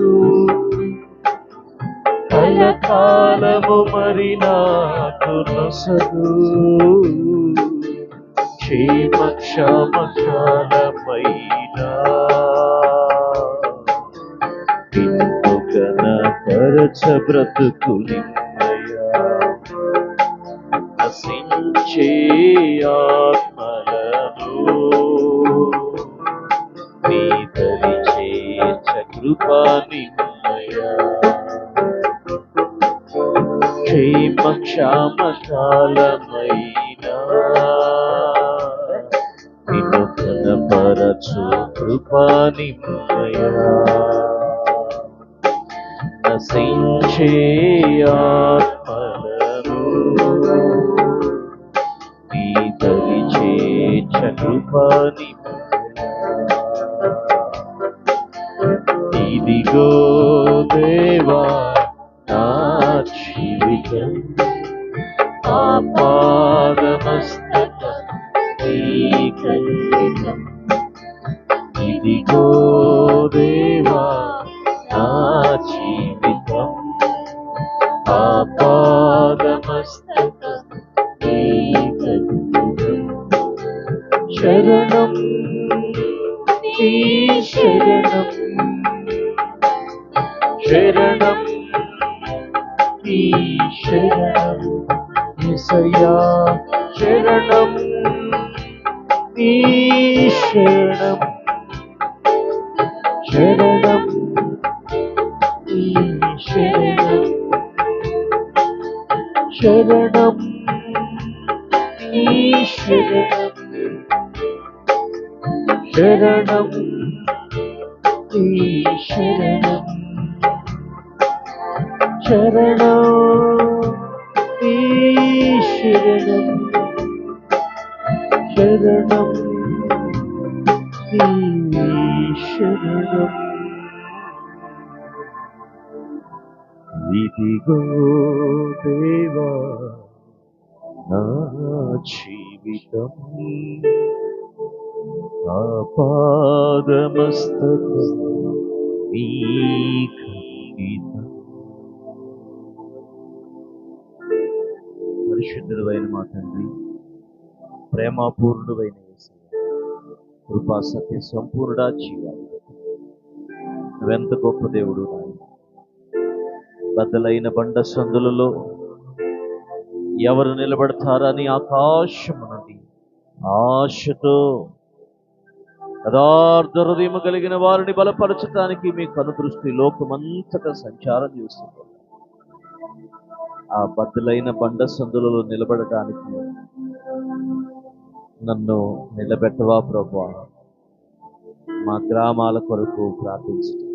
కలకాలము మరి నాకు నొసగు. క్షేమ క్షమకాలమైన నిన్ను కనపరచ బ్రతుకులిమ్మయ్యా. నశించే ఆత్మలను నీ దరి చేర్చ కృపానిమ్మయ్యా. క్షేమ క్షామకాలమైన నిన్ను కనపరచు కృపానిమ్మయ్యా. నశించే ఆత్మలను నీ దరి చేర్చ కృపానిమ్మయ్యా. ఇదిగో దేవా నా జీవితం ఆపాదమస్తకం నీకంకితం. ఇదిగో దేవా నా జీవితం ఆపాదమస్తకం నీకంకితం. శరణం నీ శరణం, శరణం నీ శరణం యేసయ్యా. శరణం నీ శరణం, శరణం నీ శరణం, శరణం ఈ శరణం ఈ శరణం శరణం ఈ శరణం శరణం ఈ శరణం ఇదిగో దేవా నా జీవితం ఆపాదమస్తకం నీకంకితం. పరిశుద్ధుడైన మా తండ్రి, ప్రేమపూర్ణుడైన యేసయ్య, కృపా సత్య సంపూర్ణుడా జీవాలు, నువ్వెంత గొప్ప దేవుడు నాయన. బద్దలైన బండ సందులలో ఎవరు నిలబడతారని ఆకాశము నుండి ఆశతో యథార్థ హృదయం కలిగిన వారిని బలపరచడానికి మీ కనుదృష్టి లోకమంతటా సంచారం చేస్తుంది. ఆ బద్దలైన బండ సందులలో నిలబడటానికి నన్ను నిలబెట్టవా ప్రభువా. మా గ్రామాల కొరకు ప్రార్థించడం,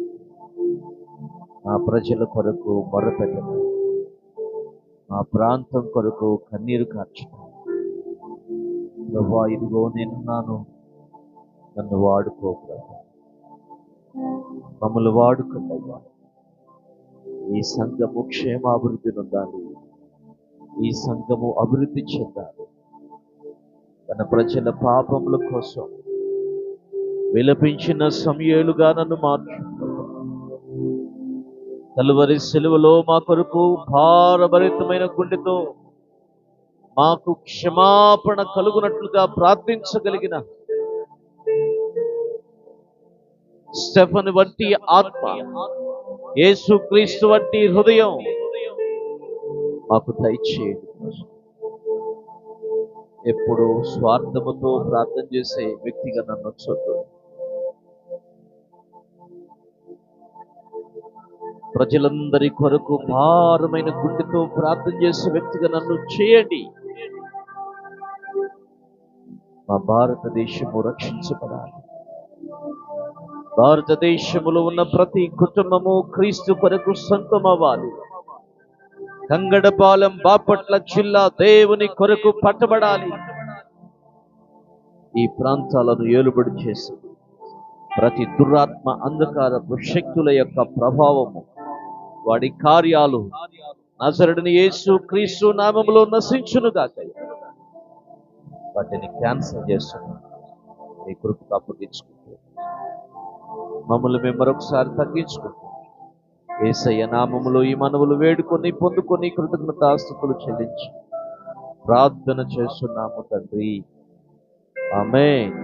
మా ప్రజల కొరకు మొరపెట్టడం, మా ప్రాంతం కొరకు కన్నీరు కార్చడం. ప్రభువా, ఇదిగో నేనున్నాను, నన్ను వాడుకో ప్రభు, మమ్మల్ని వాడుకుంటయ్యా. ఈ సంఘము క్షేమాభివృద్ధి నొందాలి, ఈ సంఘము అభివృద్ధి చెందాలి. తన ప్రజల పాపముల కోసం విలపించిన సమయాలుగా నన్ను మార్చు. కలువరి సిలువలో మా కొరకు భారభరితమైన గుండెతో మాకు క్షమాపణ కలుగునట్లుగా ప్రార్థించగలిగిన స్టెఫెను వంటి ఆత్మ, యేసుక్రీస్తు వంటి హృదయం మాకు దయచేయండి. ఎప్పుడు స్వార్థముతో ప్రార్థన చేసే వ్యక్తిగా నన్ను చూద్దు. ప్రజలందరి కొరకు భారమైన గుండెతో ప్రార్థన చేసే వ్యక్తిగా నన్ను చేయండి. మా భారతదేశము రక్షించబడాలి. భారతదేశములో ఉన్న ప్రతి కుటుంబము క్రీస్తు కొరకు సొంతమవ్వాలి. కంగడపాలెం, బాపట్ల జిల్లా దేవుని కొరకు పట్టబడాలి. ఈ ప్రాంతాలను ఏలుబడి చేసి ప్రతి దురాత్మ అంధకారపు శక్తుల యొక్క ప్రభావము, వాడి కార్యాలు నజరుడైన యేసు క్రీస్తు నామములో నశించునుగాక. వాటిని క్యాన్సల్ చేస్తున్నాను. మీ కృపకు అప్పగించుకుంటూ మమ్మల్ని మేము మరొకసారి తగ్గించుకుంటాం. యేసయ్య నామములో ఈ మనవులు వేడుకొని పొందుకొని కృతజ్ఞతాస్తుతులు చెల్లించి ప్రార్థన చేస్తున్నాము తండ్రి. ఆమేన్.